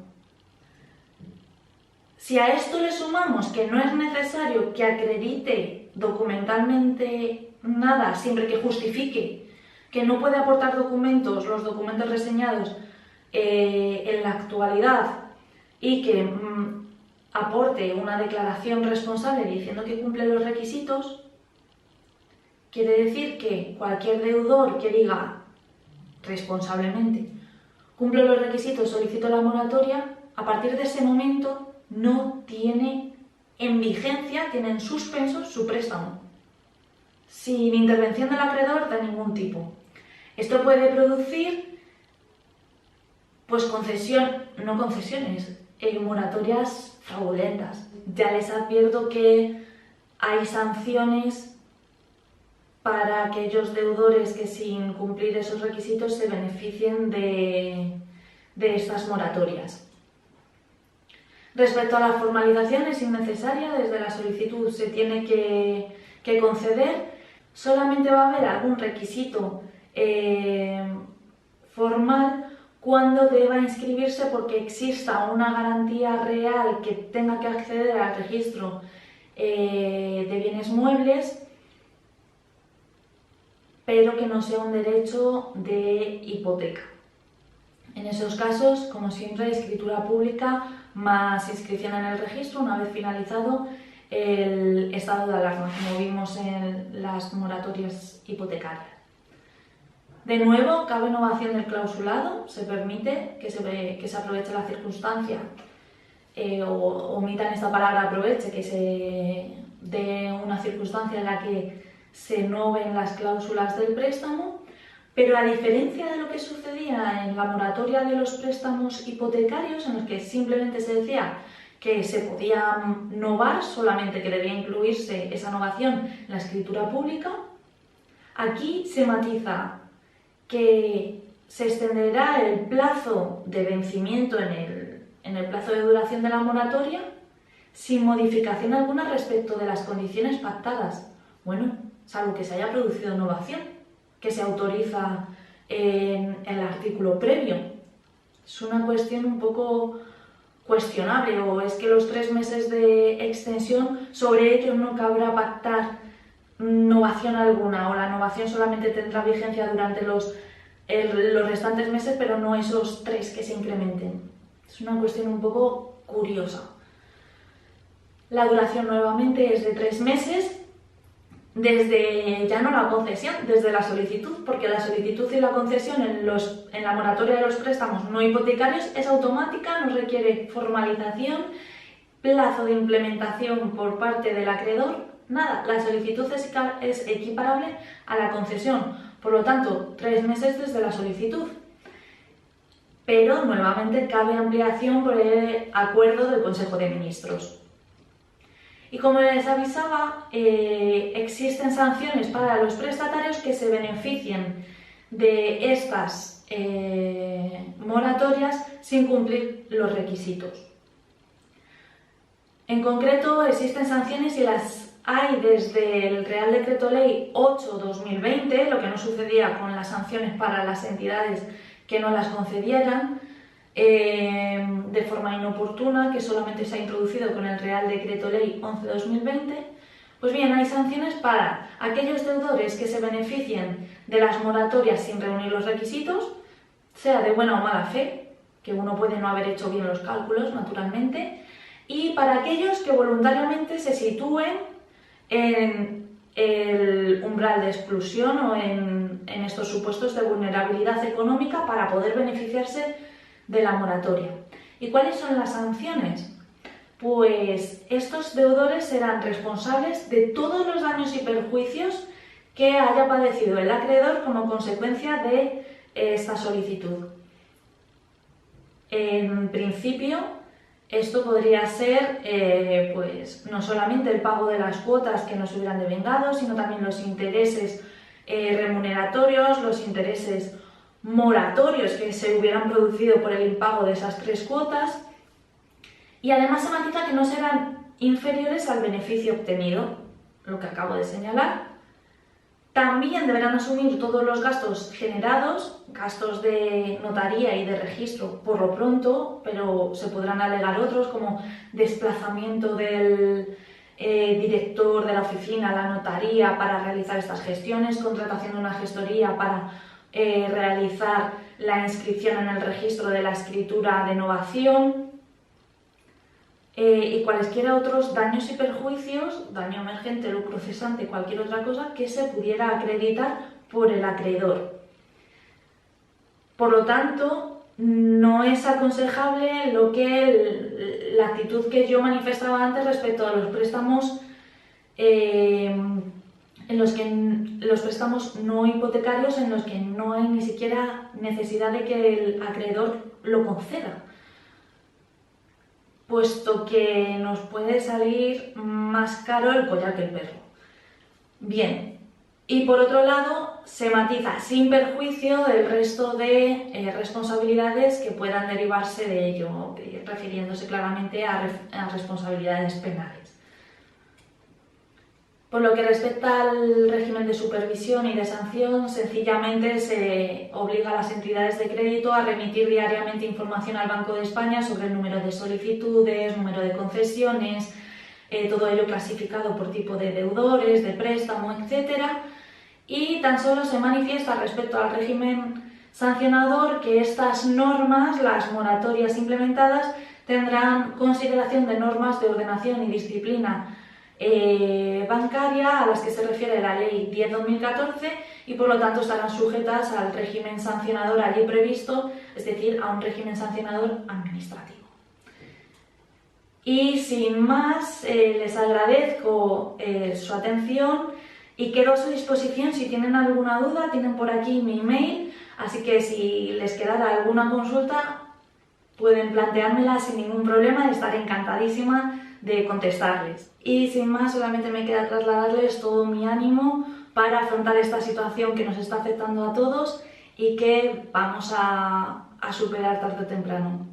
Si a esto le sumamos que no es necesario que acredite documentalmente nada, siempre que justifique que no puede aportar documentos, los documentos reseñados en la actualidad, y que aporte una declaración responsable diciendo que cumple los requisitos, quiere decir que cualquier deudor que diga responsablemente cumple los requisitos, solicito la moratoria, a partir de ese momento no tiene en vigencia, tiene en suspenso su préstamo, sin intervención del acreedor de ningún tipo. Esto puede producir pues moratorias fraudulentas. Ya les advierto que hay sanciones para aquellos deudores que sin cumplir esos requisitos se beneficien de estas moratorias. Respecto a la formalización, es innecesaria, desde la solicitud se tiene que conceder. Solamente va a haber algún requisito formal cuando deba inscribirse porque exista una garantía real que tenga que acceder al registro de bienes muebles, pero que no sea un derecho de hipoteca. En esos casos, como siempre, escritura pública más inscripción en el registro una vez finalizado el estado de alarma, como vimos en las moratorias hipotecarias. De nuevo, cabe innovación del clausulado, se permite que se aproveche la circunstancia, o omitan esta palabra aproveche, que se dé una circunstancia en la que se noven las cláusulas del préstamo, pero a diferencia de lo que sucedía en la moratoria de los préstamos hipotecarios, en los que simplemente se decía que se podía novar, solamente que debía incluirse esa novación en la escritura pública, aquí se matiza que se extenderá el plazo de vencimiento en el plazo de duración de la moratoria sin modificación alguna respecto de las condiciones pactadas. Bueno, salvo que se haya producido novación, que se autoriza en el artículo previo. Es una cuestión un poco cuestionable, o es que los 3 meses de extensión, sobre ellos no cabrá pactar novación alguna, o la novación solamente tendrá vigencia durante los restantes meses, pero no esos 3 que se incrementen. Es una cuestión un poco curiosa. La duración nuevamente es de 3 meses, desde ya no la concesión, desde la solicitud, porque la solicitud y la concesión en la moratoria de los préstamos no hipotecarios es automática, no requiere formalización, plazo de implementación por parte del acreedor, nada. La solicitud es equiparable a la concesión, por lo tanto 3 meses desde la solicitud. Pero nuevamente cabe ampliación por el acuerdo del Consejo de Ministros. Y como les avisaba, existen sanciones para los prestatarios que se beneficien de estas moratorias sin cumplir los requisitos. En concreto, existen sanciones si las hay desde el Real Decreto Ley 8/2020, lo que no sucedía con las sanciones para las entidades que no las concedieran de forma inoportuna, que solamente se ha introducido con el Real Decreto Ley 11/2020. Pues bien, hay sanciones para aquellos deudores que se beneficien de las moratorias sin reunir los requisitos, sea de buena o mala fe, que uno puede no haber hecho bien los cálculos, naturalmente, y para aquellos que voluntariamente se sitúen en el umbral de exclusión o en estos supuestos de vulnerabilidad económica para poder beneficiarse de la moratoria. ¿Y cuáles son las sanciones? Pues estos deudores serán responsables de todos los daños y perjuicios que haya padecido el acreedor como consecuencia de esta solicitud. En principio, esto podría ser pues no solamente el pago de las cuotas que no se hubieran devengado, sino también los intereses remuneratorios, los intereses moratorios que se hubieran producido por el impago de esas 3 cuotas, y además se matiza que no serán inferiores al beneficio obtenido, lo que acabo de señalar. También deberán asumir todos los gastos generados, gastos de notaría y de registro por lo pronto, pero se podrán alegar otros como desplazamiento del director de la oficina a la notaría para realizar estas gestiones, contratación de una gestoría para realizar la inscripción en el registro de la escritura de novación, y cualesquiera otros daños y perjuicios, daño emergente, lucro cesante, cualquier otra cosa que se pudiera acreditar por el acreedor. Por lo tanto, no es aconsejable la actitud que yo manifestaba antes respecto a los préstamos en los préstamos no hipotecarios, en los que no hay ni siquiera necesidad de que el acreedor lo conceda, puesto que nos puede salir más caro el collar que el perro. Bien, y por otro lado se matiza sin perjuicio del resto de responsabilidades que puedan derivarse de ello, refiriéndose claramente a responsabilidades penales. Por lo que respecta al régimen de supervisión y de sanción, sencillamente se obliga a las entidades de crédito a remitir diariamente información al Banco de España sobre el número de solicitudes, número de concesiones, todo ello clasificado por tipo de deudores, de préstamo, etc. Y tan solo se manifiesta respecto al régimen sancionador que estas normas, las moratorias implementadas, tendrán consideración de normas de ordenación y disciplina bancaria a las que se refiere la Ley 10/2014 y por lo tanto estarán sujetas al régimen sancionador allí previsto, es decir, a un régimen sancionador administrativo. Y sin más, les agradezco su atención y quedo a su disposición si tienen alguna duda. Tienen por aquí mi email, así que si les quedara alguna consulta pueden planteármela sin ningún problema y estaré encantadísima de contestarles. Y sin más, solamente me queda trasladarles todo mi ánimo para afrontar esta situación que nos está afectando a todos y que vamos a superar tarde o temprano.